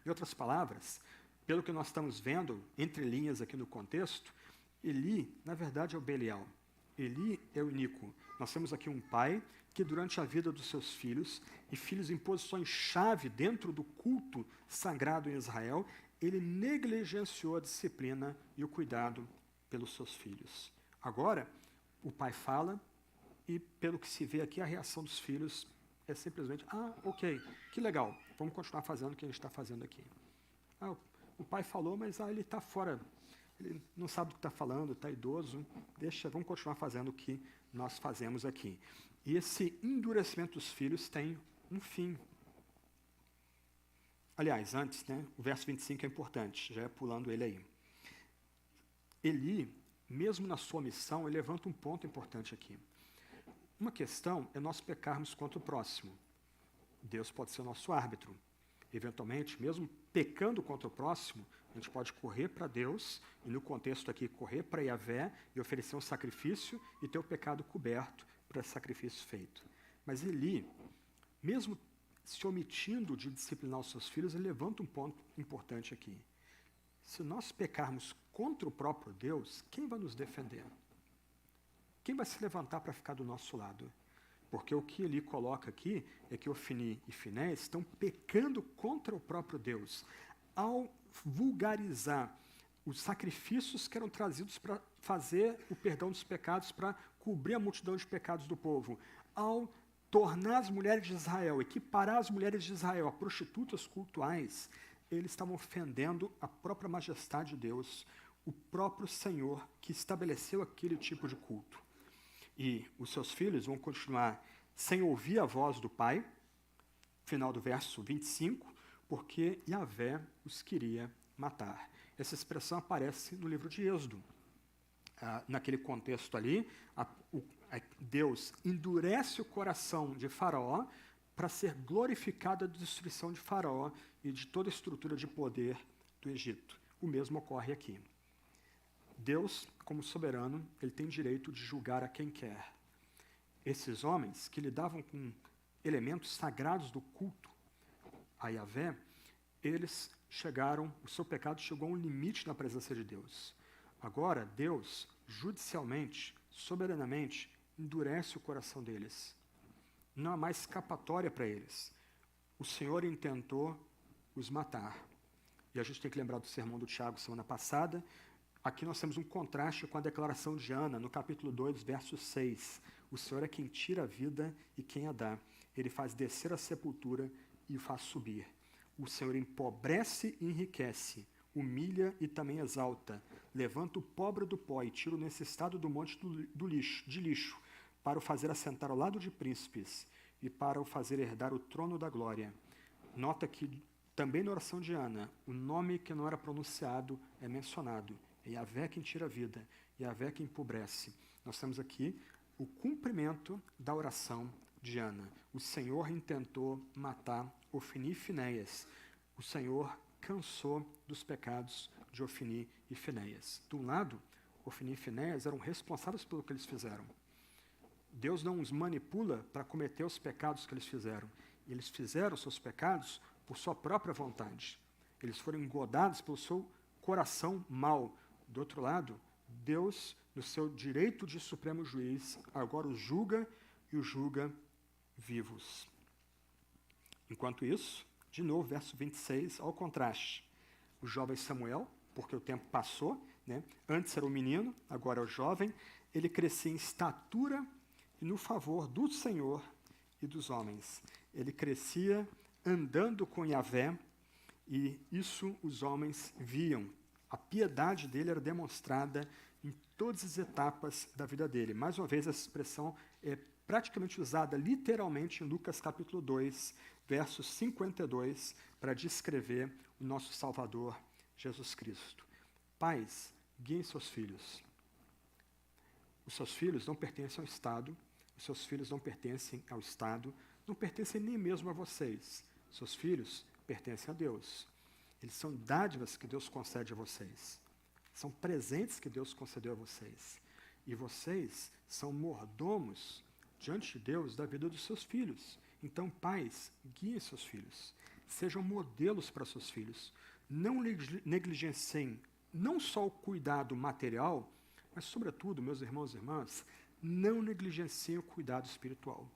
Em outras palavras, pelo que nós estamos vendo, entre linhas aqui no contexto, Eli, na verdade, é o Belial. Eli é o iníquo. Nós temos aqui um pai que, durante a vida dos seus filhos, e filhos em posições-chave dentro do culto sagrado em Israel, ele negligenciou a disciplina e o cuidado pelos seus filhos. Agora, o pai fala, e pelo que se vê aqui, a reação dos filhos é simplesmente, ok, que legal, vamos continuar fazendo o que a gente está fazendo aqui. O pai falou, mas ele está fora, ele não sabe do que está falando, está idoso, vamos continuar fazendo o que nós fazemos aqui. E esse endurecimento dos filhos tem um fim. Aliás, antes, né, o verso 25 é importante, já é pulando ele aí. Eli, mesmo na sua missão, ele levanta um ponto importante aqui. Uma questão é nós pecarmos contra o próximo. Deus pode ser o nosso árbitro. Eventualmente, mesmo pecando contra o próximo, a gente pode correr para Deus, e no contexto aqui, correr para Yahvé e oferecer um sacrifício e ter o pecado coberto para esse sacrifício feito. Mas Eli, mesmo se omitindo de disciplinar os seus filhos, ele levanta um ponto importante aqui. Se nós pecarmos contra o próprio Deus, quem vai nos defender? Quem vai se levantar para ficar do nosso lado? Porque o que ele coloca aqui é que Hofni e Finéias estão pecando contra o próprio Deus, ao vulgarizar os sacrifícios que eram trazidos para fazer o perdão dos pecados, para cobrir a multidão de pecados do povo, ao tornar as mulheres de Israel, equiparar as mulheres de Israel a prostitutas cultuais, eles estavam ofendendo a própria majestade de Deus, o próprio Senhor que estabeleceu aquele tipo de culto. E os seus filhos vão continuar sem ouvir a voz do pai, final do verso 25, porque Yahvé os queria matar. Essa expressão aparece no livro de Êxodo. Naquele contexto ali, Deus endurece o coração de Faraó para ser glorificada a destruição de Faraó e de toda a estrutura de poder do Egito. O mesmo ocorre aqui. Deus, como soberano, ele tem direito de julgar a quem quer. Esses homens que lidavam com elementos sagrados do culto a Yahvé, eles o seu pecado chegou a um limite na presença de Deus. Agora, Deus, judicialmente, soberanamente, endurece o coração deles. Não há mais escapatória para eles. O Senhor intentou os matar. E a gente tem que lembrar do sermão do Tiago semana passada. Aqui nós temos um contraste com a declaração de Ana, no capítulo 2, verso 6. O Senhor é quem tira a vida e quem a dá. Ele faz descer a sepultura e o faz subir. O Senhor empobrece e enriquece. humilha e também exalta, levanta o pobre do pó e tira o necessitado do monte de lixo, para o fazer assentar ao lado de príncipes e para o fazer herdar o trono da glória. Nota que também na oração de Ana, o nome que não era pronunciado é mencionado. É Yahvé quem tira a vida, Yahvé quem empobrece. Nós temos aqui o cumprimento da oração de Ana. O Senhor intentou matar Ofni e Finéias. O Senhor cansou dos pecados de Ofni e Finéias. De um lado, Ofni e Finéias eram responsáveis pelo que eles fizeram. Deus não os manipula para cometer os pecados que eles fizeram. Eles fizeram seus pecados por sua própria vontade. Eles foram engodados pelo seu coração mau. Do outro lado, Deus, no seu direito de supremo juiz, agora os julga e os julga vivos. Enquanto isso, de novo, verso 26, ao contraste. O jovem Samuel, porque o tempo passou, né? Antes era o menino, agora é o jovem, ele crescia em estatura e no favor do Senhor e dos homens. Ele crescia andando com Yahvé, e isso os homens viam. A piedade dele era demonstrada em todas as etapas da vida dele. Mais uma vez, essa expressão é praticamente usada literalmente em Lucas capítulo 2, verso 52, para descrever o nosso Salvador, Jesus Cristo. Pais, guiem seus filhos. Os seus filhos não pertencem ao Estado, os seus filhos não pertencem ao Estado, não pertencem nem mesmo a vocês. Seus filhos pertencem a Deus. Eles são dádivas que Deus concede a vocês. São presentes que Deus concedeu a vocês. E vocês são mordomos diante de Deus da vida dos seus filhos. Então, pais, guiem seus filhos. Sejam modelos para seus filhos. Não negligenciem não só o cuidado material, mas, sobretudo, meus irmãos e irmãs, não negligenciem o cuidado espiritual.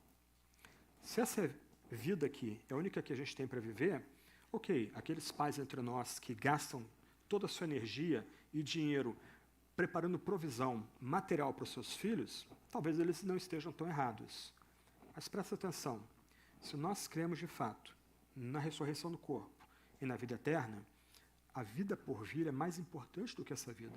Se essa vida aqui é a única que a gente tem para viver, ok, aqueles pais entre nós que gastam toda a sua energia e dinheiro preparando provisão material para os seus filhos, talvez eles não estejam tão errados. Mas presta atenção, se nós cremos de fato na ressurreição do corpo e na vida eterna, a vida por vir é mais importante do que essa vida.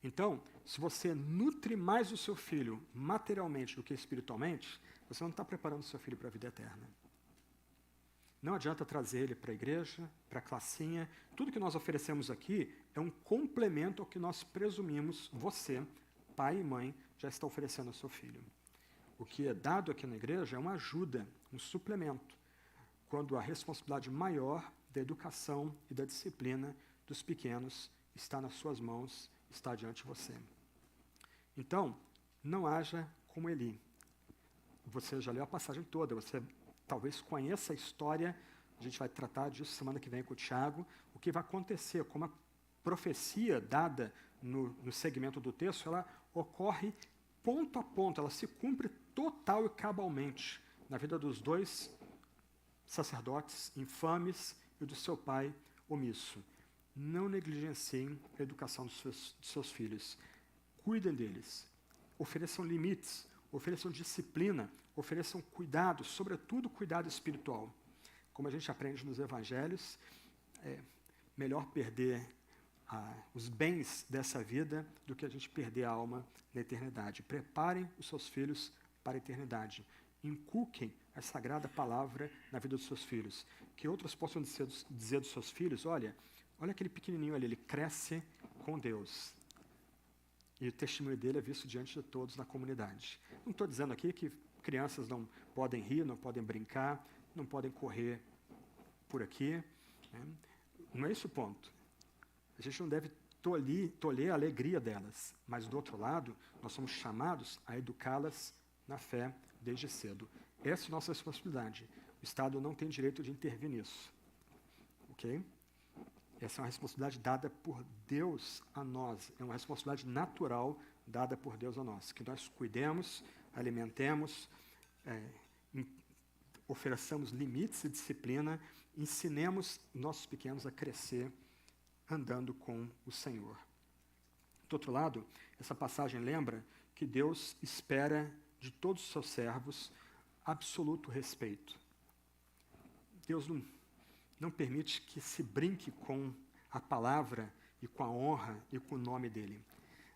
Então, se você nutre mais o seu filho materialmente do que espiritualmente, você não está preparando o seu filho para a vida eterna. Não adianta trazer ele para a igreja, para a classinha. Tudo que nós oferecemos aqui é um complemento ao que nós presumimos você, pai e mãe, já está oferecendo ao seu filho. O que é dado aqui na igreja é uma ajuda, um suplemento, quando a responsabilidade maior da educação e da disciplina dos pequenos está nas suas mãos, está diante de você. Então, não haja como Eli. Você já leu a passagem toda, você talvez conheça a história, a gente vai tratar disso semana que vem com o Tiago, o que vai acontecer, como a profecia dada no segmento do texto, ela ocorre ponto a ponto, ela se cumpre total e cabalmente na vida dos dois sacerdotes infames e do seu pai omisso. Não negligenciem a educação dos seus filhos. Cuidem deles. Ofereçam limites, ofereçam disciplina, ofereçam cuidado, sobretudo cuidado espiritual. Como a gente aprende nos evangelhos, é melhor perder os bens dessa vida do que a gente perder a alma na eternidade. Preparem os seus filhos para a eternidade. Inculquem a sagrada palavra na vida dos seus filhos. Que outros possam dizer dos seus filhos, olha aquele pequenininho ali, ele cresce com Deus. E o testemunho dele é visto diante de todos na comunidade. Não estou dizendo aqui que crianças não podem rir, não podem brincar, não podem correr por aqui. Né? Não é esse o ponto. A gente não deve tolher a alegria delas, mas, do outro lado, nós somos chamados a educá-las na fé desde cedo. Essa é a nossa responsabilidade. O Estado não tem direito de intervir nisso. Ok? Essa é uma responsabilidade dada por Deus a nós. É uma responsabilidade natural dada por Deus a nós. Que nós cuidemos, alimentemos, ofereçamos limites e disciplina, ensinemos nossos pequenos a crescer andando com o Senhor. Do outro lado, essa passagem lembra que Deus espera de todos os seus servos absoluto respeito. Deus não permite que se brinque com a palavra e com a honra e com o nome dele.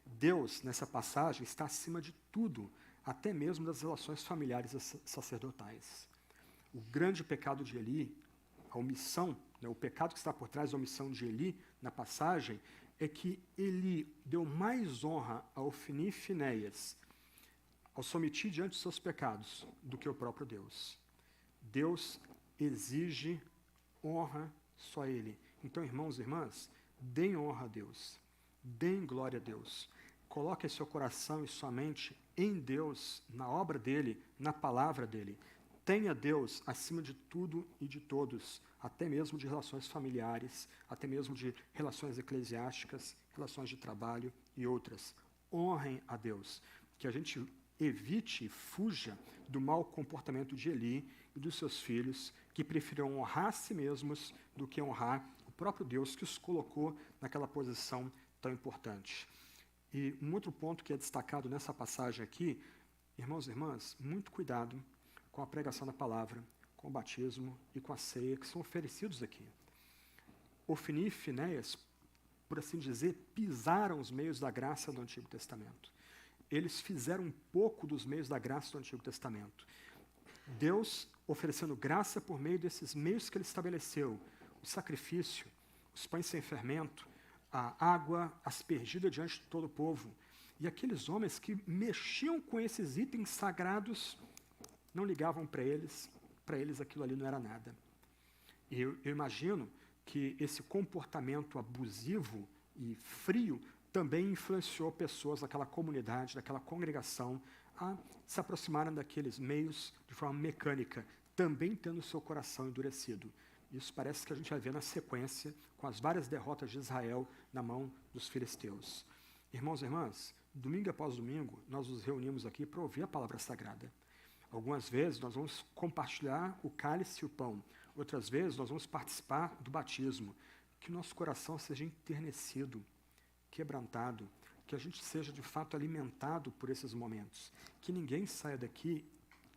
Deus, nessa passagem, está acima de tudo, até mesmo das relações familiares sacerdotais. O grande pecado de Eli, a omissão, né, o pecado que está por trás da omissão de Eli na passagem, é que Eli deu mais honra a Ofni e Finéias ao se omitir diante de seus pecados do que o próprio Deus. Deus exige honra só a Ele. Então, irmãos e irmãs, deem honra a Deus, deem glória a Deus. Coloque seu coração e sua mente em Deus, na obra dEle, na palavra dEle. Tenha Deus acima de tudo e de todos, até mesmo de relações familiares, até mesmo de relações eclesiásticas, relações de trabalho e outras. Honrem a Deus, que a gente evite e fuja do mau comportamento de Eli e dos seus filhos, que preferiram honrar a si mesmos do que honrar o próprio Deus que os colocou naquela posição tão importante. E um outro ponto que é destacado nessa passagem aqui, irmãos e irmãs, muito cuidado com a pregação da palavra, com o batismo e com a ceia que são oferecidos aqui. Ofni e Finéias, por assim dizer, pisaram os meios da graça do Antigo Testamento. Eles fizeram um pouco dos meios da graça do Antigo Testamento. Deus oferecendo graça por meio desses meios que ele estabeleceu, o sacrifício, os pães sem fermento, a água aspergida diante de todo o povo. E aqueles homens que mexiam com esses itens sagrados não ligavam para eles aquilo ali não era nada. E eu imagino que esse comportamento abusivo e frio também influenciou pessoas daquela comunidade, daquela congregação, a se aproximarem daqueles meios de forma mecânica, também tendo seu coração endurecido. Isso parece que a gente vai ver na sequência, com as várias derrotas de Israel na mão dos filisteus. Irmãos e irmãs, domingo após domingo, nós nos reunimos aqui para ouvir a palavra sagrada. Algumas vezes nós vamos compartilhar o cálice e o pão. Outras vezes nós vamos participar do batismo. Que nosso coração seja enternecido, quebrantado, que a gente seja de fato alimentado por esses momentos. Que ninguém saia daqui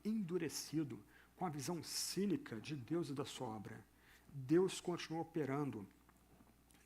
endurecido, com a visão cínica de Deus e da sua obra. Deus continua operando.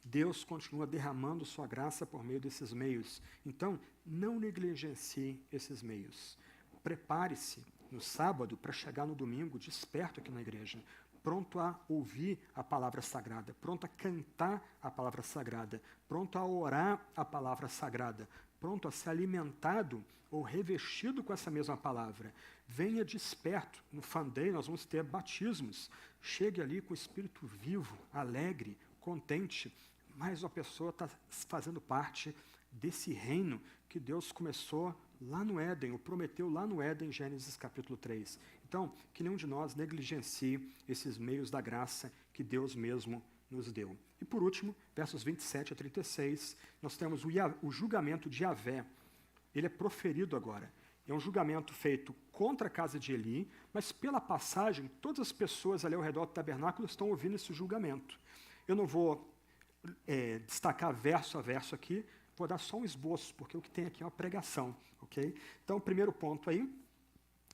Deus continua derramando sua graça por meio desses meios. Então, não negligencie esses meios. Prepare-se no sábado para chegar no domingo desperto aqui na igreja, pronto a ouvir a palavra sagrada, pronto a cantar a palavra sagrada, pronto a orar a palavra sagrada, pronto a ser alimentado ou revestido com essa mesma palavra. Venha desperto. No Fan Day nós vamos ter batismos. Chegue ali com o espírito vivo, alegre, contente, mas a pessoa está fazendo parte desse reino que Deus começou lá no Éden, ou prometeu lá no Éden, Gênesis capítulo 3. Então, que nenhum de nós negligencie esses meios da graça que Deus mesmo nos deu. E por último, versos 27 a 36, nós temos o julgamento de Yahvé. Ele é proferido agora. É um julgamento feito contra a casa de Eli, mas pela passagem, todas as pessoas ali ao redor do tabernáculo estão ouvindo esse julgamento. Eu não vou destacar verso a verso aqui, vou dar só um esboço, porque o que tem aqui é uma pregação. Okay? Então, o primeiro ponto aí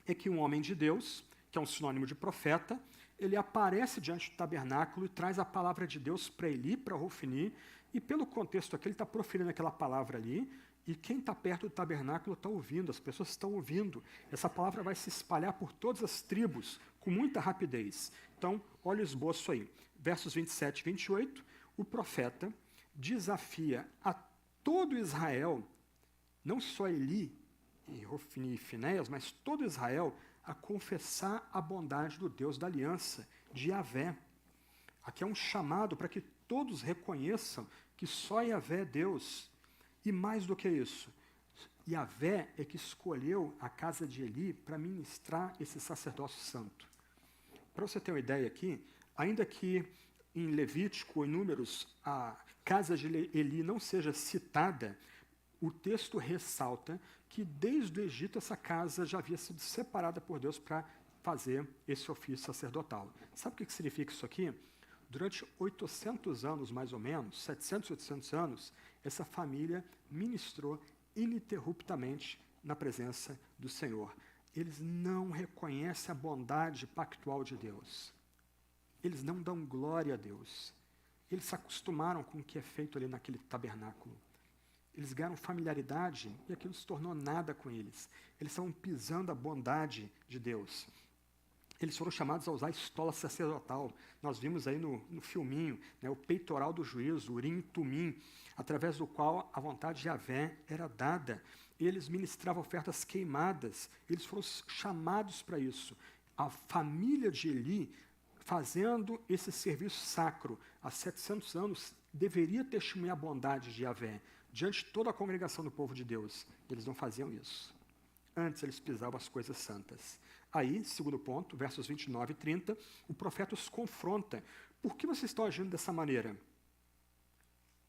é que um homem de Deus, que é um sinônimo de profeta, ele aparece diante do tabernáculo e traz a palavra de Deus para Eli, para Ofni, e pelo contexto aqui ele está proferindo aquela palavra ali, e quem está perto do tabernáculo está ouvindo, as pessoas estão ouvindo. Essa palavra vai se espalhar por todas as tribos, com muita rapidez. Então, olha o esboço aí. Versos 27 e 28, o profeta desafia a todo Israel, não só Eli, e Ofni e Finéias, mas todo Israel, a confessar a bondade do Deus da aliança, de Yahvé. Aqui é um chamado para que todos reconheçam que só Yahvé é Deus. E mais do que isso, Yahvé é que escolheu a casa de Eli para ministrar esse sacerdócio santo. Para você ter uma ideia aqui, ainda que em Levítico ou em Números a casa de Eli não seja citada, o texto ressalta que desde o Egito essa casa já havia sido separada por Deus para fazer esse ofício sacerdotal. Sabe o que significa isso aqui? Durante 800 anos, mais ou menos, 700, 800 anos, essa família ministrou ininterruptamente na presença do Senhor. Eles não reconhecem a bondade pactual de Deus. Eles não dão glória a Deus. eles se acostumaram com o que é feito ali naquele tabernáculo. Eles ganharam familiaridade e aquilo se tornou nada com eles. Eles estavam pisando a bondade de Deus. Eles foram chamados a usar a estola sacerdotal. Nós vimos aí no filminho, né, o peitoral do juízo, o Urim e Tumim, através do qual a vontade de Yahvé era dada. Eles ministravam ofertas queimadas, eles foram chamados para isso. A família de Eli, fazendo esse serviço sacro há 700 anos, deveria testemunhar a bondade de Yahvé diante de toda a congregação do povo de Deus. Eles não faziam isso. Antes eles pisavam as coisas santas. Aí, segundo ponto, versos 29 e 30, o profeta os confronta. Por que vocês estão agindo dessa maneira?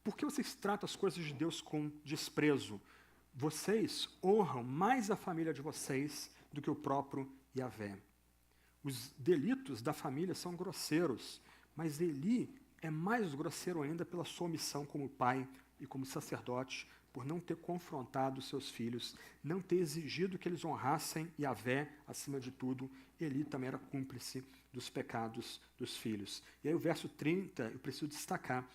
Por que vocês tratam as coisas de Deus com desprezo? Vocês honram mais a família de vocês do que o próprio Yahvé. Os delitos da família são grosseiros, mas Eli é mais grosseiro ainda pela sua omissão como pai e como sacerdote, por não ter confrontado seus filhos, não ter exigido que eles honrassem Yahvé acima de tudo. Eli também era cúmplice dos pecados dos filhos. E aí o verso 30, eu preciso destacar,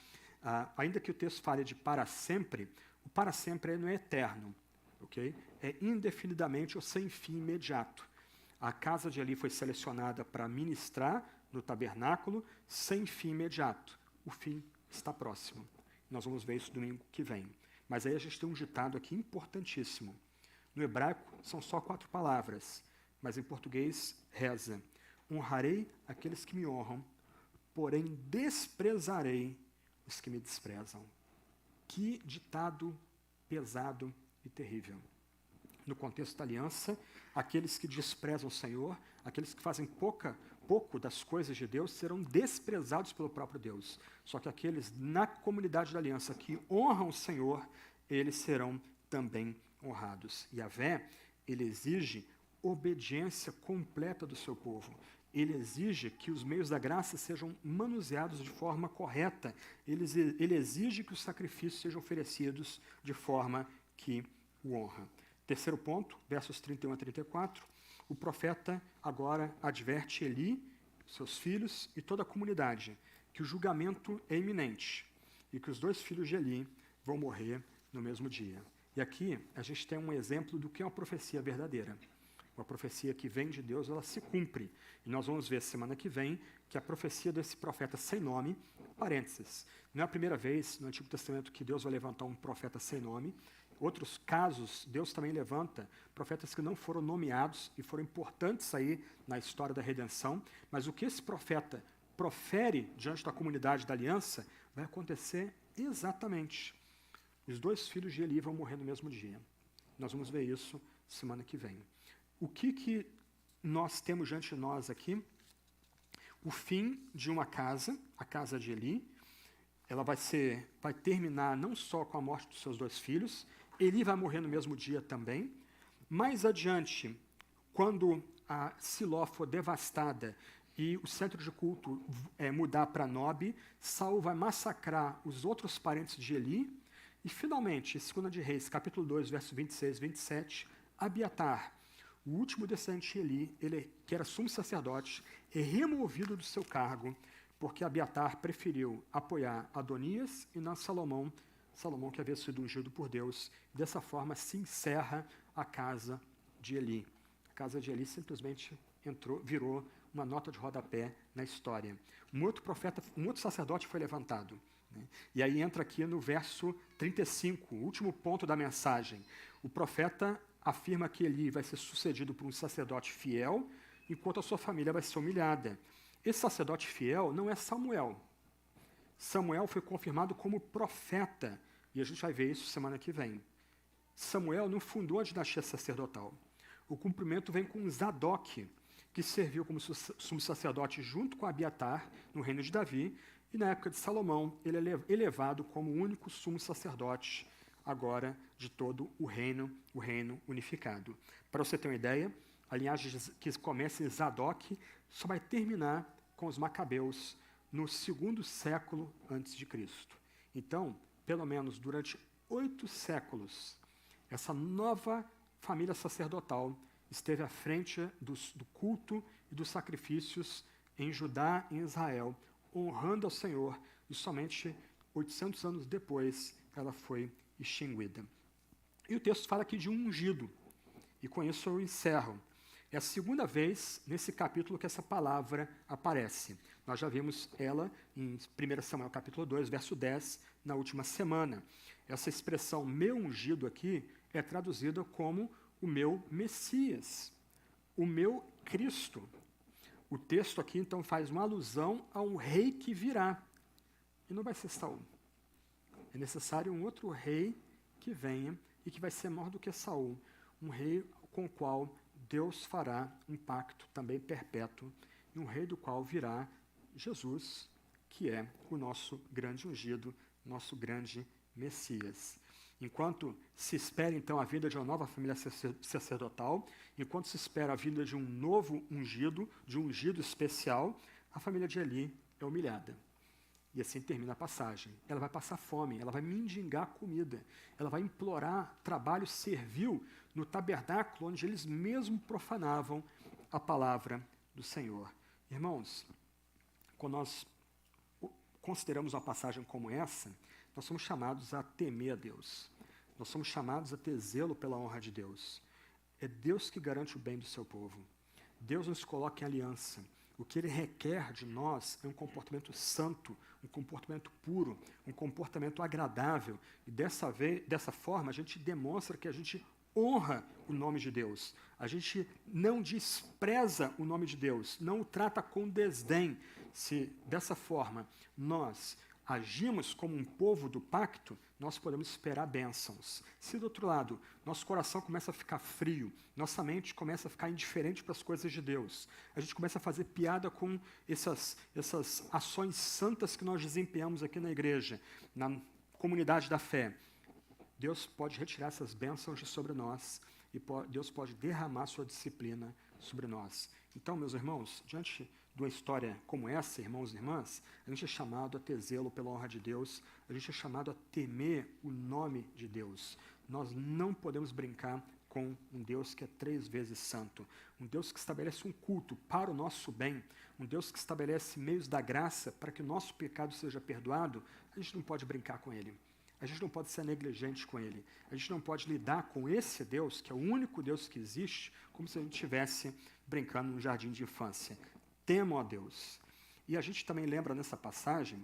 ainda que o texto fale de para sempre, o para sempre não é eterno, ok? É indefinidamente ou sem fim imediato. A casa de Eli foi selecionada para ministrar no tabernáculo sem fim imediato. O fim está próximo. Nós vamos ver isso domingo que vem. Mas aí a gente tem um ditado aqui importantíssimo. No hebraico são só 4 palavras, mas em português reza: honrarei aqueles que me honram, porém desprezarei os que me desprezam. Que ditado pesado e terrível. No contexto da aliança, aqueles que desprezam o Senhor, aqueles que fazem pouco das coisas de Deus, serão desprezados pelo próprio Deus. Só que aqueles na comunidade da aliança que honram o Senhor, eles serão também honrados. Yahvé, ele exige obediência completa do seu povo. Ele exige que os meios da graça sejam manuseados de forma correta. Ele exige que os sacrifícios sejam oferecidos de forma que o honra. Terceiro ponto, versos 31 a 34, o profeta agora adverte Eli, seus filhos e toda a comunidade que o julgamento é iminente e que os 2 filhos de Eli vão morrer no mesmo dia. E aqui a gente tem um exemplo do que é uma profecia verdadeira. Uma profecia que vem de Deus, ela se cumpre. E nós vamos ver semana que vem que a profecia desse profeta sem nome, parênteses, não é a primeira vez no Antigo Testamento que Deus vai levantar um profeta sem nome. Outros casos, Deus também levanta profetas que não foram nomeados e foram importantes aí na história da redenção, mas o que esse profeta profere diante da comunidade da aliança vai acontecer exatamente. Os 2 filhos de Eli vão morrer no mesmo dia. Nós vamos ver isso semana que vem. O que nós temos diante de nós aqui? O fim de uma casa, a casa de Eli. Ela vai terminar não só com a morte dos seus 2 filhos, Eli vai morrer no mesmo dia também. Mais adiante, quando a Siló for devastada e o centro de culto mudar para Nob, Saul vai massacrar os outros parentes de Eli. E, finalmente, 2 de Reis, capítulo 2, verso 26 e 27, Abiatar, o último descendente de Eli, ele que era sumo sacerdote, é removido do seu cargo, porque Abiatar preferiu apoiar Adonias e não Salomão que havia sido ungido por Deus. Dessa forma se encerra a casa de Eli. A casa de Eli simplesmente virou uma nota de rodapé na história. Um outro sacerdote foi levantado. Né? E aí entra aqui no verso 35, o último ponto da mensagem. O profeta afirma que Eli vai ser sucedido por um sacerdote fiel, enquanto a sua família vai ser humilhada. Esse sacerdote fiel não é Samuel. Samuel foi confirmado como profeta, e a gente vai ver isso semana que vem. Samuel não fundou a dinastia sacerdotal. O cumprimento vem com Zadok, que serviu como sumo sacerdote junto com Abiatar no reino de Davi, e na época de Salomão ele é elevado como o único sumo sacerdote agora de todo o reino unificado. Para você ter uma ideia, a linhagem que começa em Zadok só vai terminar com os Macabeus no 2º século antes de Cristo. Então, pelo menos durante 8 séculos, essa nova família sacerdotal esteve à frente do culto e dos sacrifícios em Judá e em Israel, honrando ao Senhor e somente 800 anos depois ela foi extinguida. E o texto fala aqui de um ungido, e com isso eu encerro. É a segunda vez nesse capítulo que essa palavra aparece. Nós já vimos ela em 1 Samuel capítulo 2, verso 10, na última semana. Essa expressão meu ungido aqui é traduzida como o meu Messias, o meu Cristo. O texto aqui então faz uma alusão a um rei que virá. E não vai ser Saul. É necessário um outro rei que venha e que vai ser maior do que Saul. Um rei com o qual Deus fará um pacto também perpétuo, e um rei do qual virá Jesus, que é o nosso grande ungido, nosso grande Messias. Enquanto se espera, então, a vinda de uma nova família sacerdotal, enquanto se espera a vinda de um novo ungido, de um ungido especial, a família de Eli é humilhada. E assim termina a passagem. Ela vai passar fome, ela vai mendigar comida, ela vai implorar trabalho servil no tabernáculo onde eles mesmo profanavam a palavra do Senhor. Irmãos, quando nós consideramos uma passagem como essa, nós somos chamados a temer a Deus. Nós somos chamados a ter zelo pela honra de Deus. É Deus que garante o bem do seu povo. Deus nos coloca em aliança. O que Ele requer de nós é um comportamento santo, um comportamento puro, um comportamento agradável. E dessa forma, a gente demonstra que a gente honra o nome de Deus. A gente não despreza o nome de Deus, não o trata com desdém. Se dessa forma nós agimos como um povo do pacto, nós podemos esperar bênçãos. Se do outro lado, nosso coração começa a ficar frio, nossa mente começa a ficar indiferente para as coisas de Deus, a gente começa a fazer piada com essas ações santas que nós desempenhamos aqui na igreja, na comunidade da fé, Deus pode retirar essas bênçãos de sobre nós e Deus pode derramar sua disciplina sobre nós. Então, meus irmãos, diante de uma história como essa, irmãos e irmãs, a gente é chamado a ter zelo pela honra de Deus, a gente é chamado a temer o nome de Deus. Nós não podemos brincar com um Deus que é 3 vezes santo, um Deus que estabelece um culto para o nosso bem, um Deus que estabelece meios da graça para que o nosso pecado seja perdoado. A gente não pode brincar com Ele. A gente não pode ser negligente com Ele. A gente não pode lidar com esse Deus, que é o único Deus que existe, como se a gente estivesse brincando num jardim de infância. Temam a Deus. E a gente também lembra nessa passagem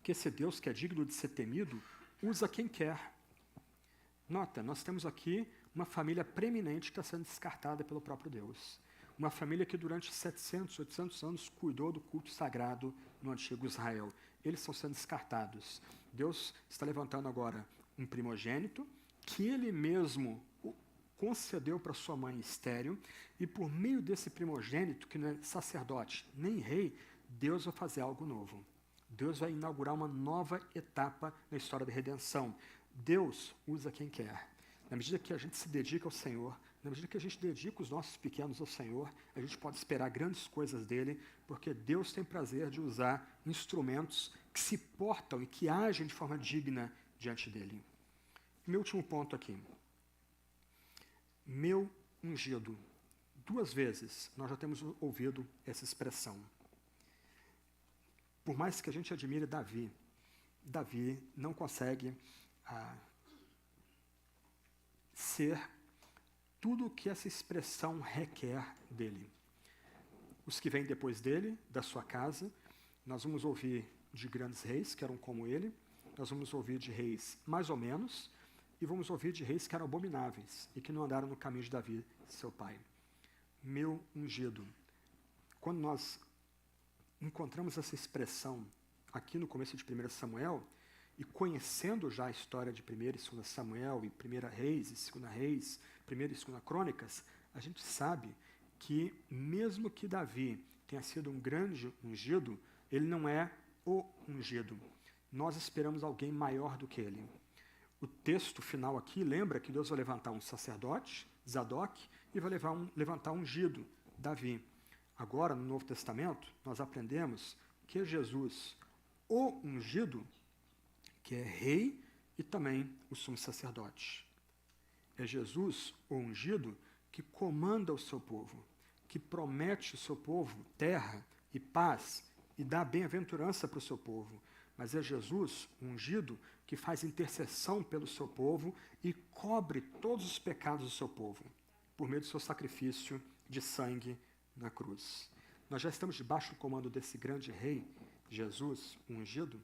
que esse Deus que é digno de ser temido, usa quem quer. Nota, nós temos aqui uma família preeminente que está sendo descartada pelo próprio Deus. Uma família que durante 700, 800 anos cuidou do culto sagrado no antigo Israel. Eles estão sendo descartados. Deus está levantando agora um primogênito que Ele mesmo concedeu para sua mãe estéril, e por meio desse primogênito, que não é sacerdote nem rei, Deus vai fazer algo novo. Deus vai inaugurar uma nova etapa na história da redenção. Deus usa quem quer. Na medida que a gente se dedica ao Senhor, na medida que a gente dedica os nossos pequenos ao Senhor, a gente pode esperar grandes coisas dele, porque Deus tem prazer de usar instrumentos que se portam e que agem de forma digna diante dele. Meu último ponto aqui. Meu ungido. 2 vezes nós já temos ouvido essa expressão. Por mais que a gente admire Davi, Davi não consegue ser tudo o que essa expressão requer dele. Os que vêm depois dele, da sua casa, nós vamos ouvir de grandes reis que eram como ele, nós vamos ouvir de reis mais ou menos, e vamos ouvir de reis que eram abomináveis e que não andaram no caminho de Davi, seu pai. Meu ungido. Quando nós encontramos essa expressão aqui no começo de 1 Samuel, e conhecendo já a história de 1 e 2 Samuel, e 1 Reis e 2 Reis, 1 e 2 Crônicas, a gente sabe que mesmo que Davi tenha sido um grande ungido, ele não é o ungido. Nós esperamos alguém maior do que ele. O texto final aqui lembra que Deus vai levantar um sacerdote, Zadok, e vai levantar um ungido, Davi. Agora, no Novo Testamento, nós aprendemos que é Jesus, o ungido, que é rei e também o sumo sacerdote. É Jesus, o ungido, que comanda o seu povo, que promete ao seu povo terra e paz e dá bem-aventurança para o seu povo. mas é Jesus, o ungido, que faz intercessão pelo seu povo e cobre todos os pecados do seu povo, por meio do seu sacrifício de sangue na cruz. Nós já estamos debaixo do comando desse grande rei, Jesus, o ungido.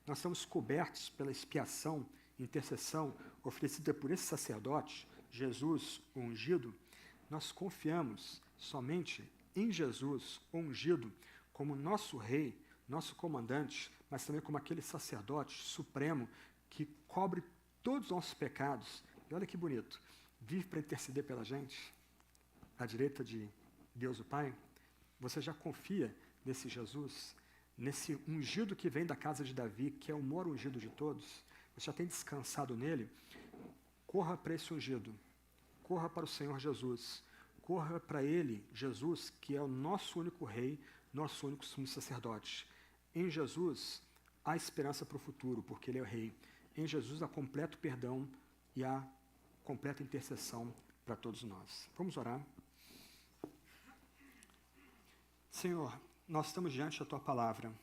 Nós estamos cobertos pela expiação, intercessão oferecida por esse sacerdote, Jesus, o ungido. Nós confiamos somente em Jesus, o ungido, como nosso rei, nosso comandante, mas também como aquele sacerdote supremo que cobre todos os nossos pecados. E olha que bonito, vive para interceder pela gente, à direita de Deus o Pai. Você já confia nesse Jesus, nesse ungido que vem da casa de Davi, que é o maior ungido de todos? Você já tem descansado nele? Corra para esse ungido, corra para o Senhor Jesus, corra para ele, Jesus, que é o nosso único rei, nosso único sumo sacerdote. Em Jesus há esperança para o futuro, porque ele é o rei. Em Jesus há completo perdão e há completa intercessão para todos nós. Vamos orar. Senhor, nós estamos diante da Tua Palavra.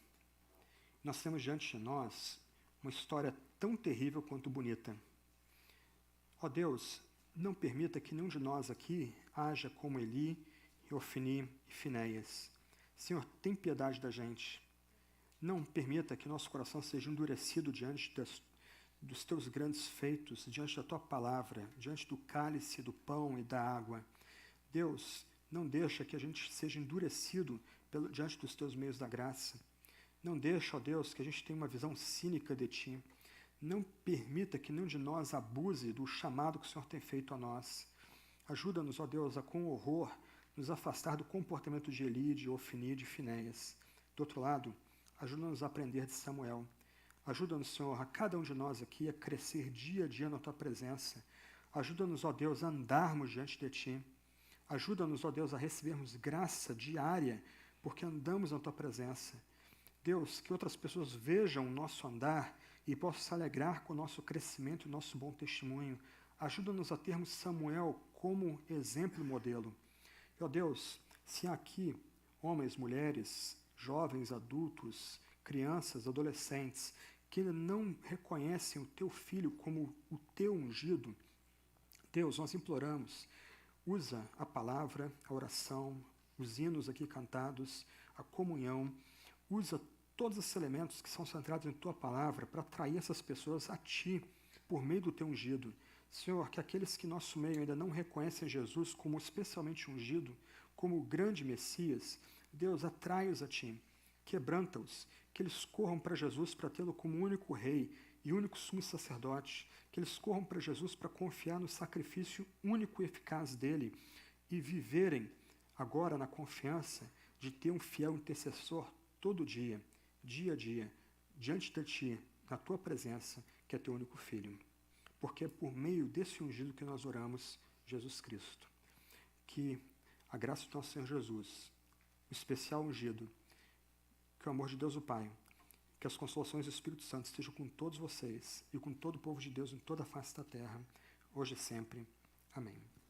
Nós temos diante de nós uma história tão terrível quanto bonita. Ó Deus, não permita que nenhum de nós aqui haja como Eli, Ofni e Finéias. Senhor, tem piedade da gente. Não permita que nosso coração seja endurecido diante dos Teus grandes feitos, diante da Tua Palavra, diante do cálice, do pão e da água. Deus, não deixa que a gente seja endurecido diante dos Teus meios da graça. Não deixa, ó Deus, que a gente tenha uma visão cínica de Ti. Não permita que nenhum de nós abuse do chamado que o Senhor tem feito a nós. Ajuda-nos, ó Deus, a com horror nos afastar do comportamento de Eli, de Ofni e de Finéias. Do outro lado, ajuda-nos a aprender de Samuel. Ajuda-nos, Senhor, a cada um de nós aqui a crescer dia a dia na Tua presença. Ajuda-nos, ó Deus, a andarmos diante de Ti. Ajuda-nos, ó Deus, a recebermos graça diária, porque andamos na Tua presença. Deus, que outras pessoas vejam o nosso andar e possam se alegrar com o nosso crescimento e o nosso bom testemunho. Ajuda-nos a termos Samuel como exemplo e modelo. Ó Deus, se há aqui homens, mulheres, jovens, adultos, crianças, adolescentes, que ainda não reconhecem o Teu Filho como o Teu ungido, Deus, nós imploramos, usa a palavra, a oração, os hinos aqui cantados, a comunhão, usa todos esses elementos que são centrados em Tua Palavra para atrair essas pessoas a Ti, por meio do Teu ungido. Senhor, que aqueles que nosso meio ainda não reconhecem Jesus como especialmente ungido, como o grande Messias, Deus, atrai-os a Ti, quebranta-os, que eles corram para Jesus para tê-lo como único Rei e único sumo sacerdote, que eles corram para Jesus para confiar no sacrifício único e eficaz dele e viverem agora na confiança de ter um fiel intercessor todo dia, dia a dia, diante de Ti, na Tua presença, que é Teu único Filho. Porque é por meio desse ungido que nós oramos, Jesus Cristo. Que a graça do nosso Senhor Jesus, o especial ungido, que o amor de Deus o Pai, que as consolações do Espírito Santo estejam com todos vocês e com todo o povo de Deus em toda a face da terra, hoje e sempre. Amém.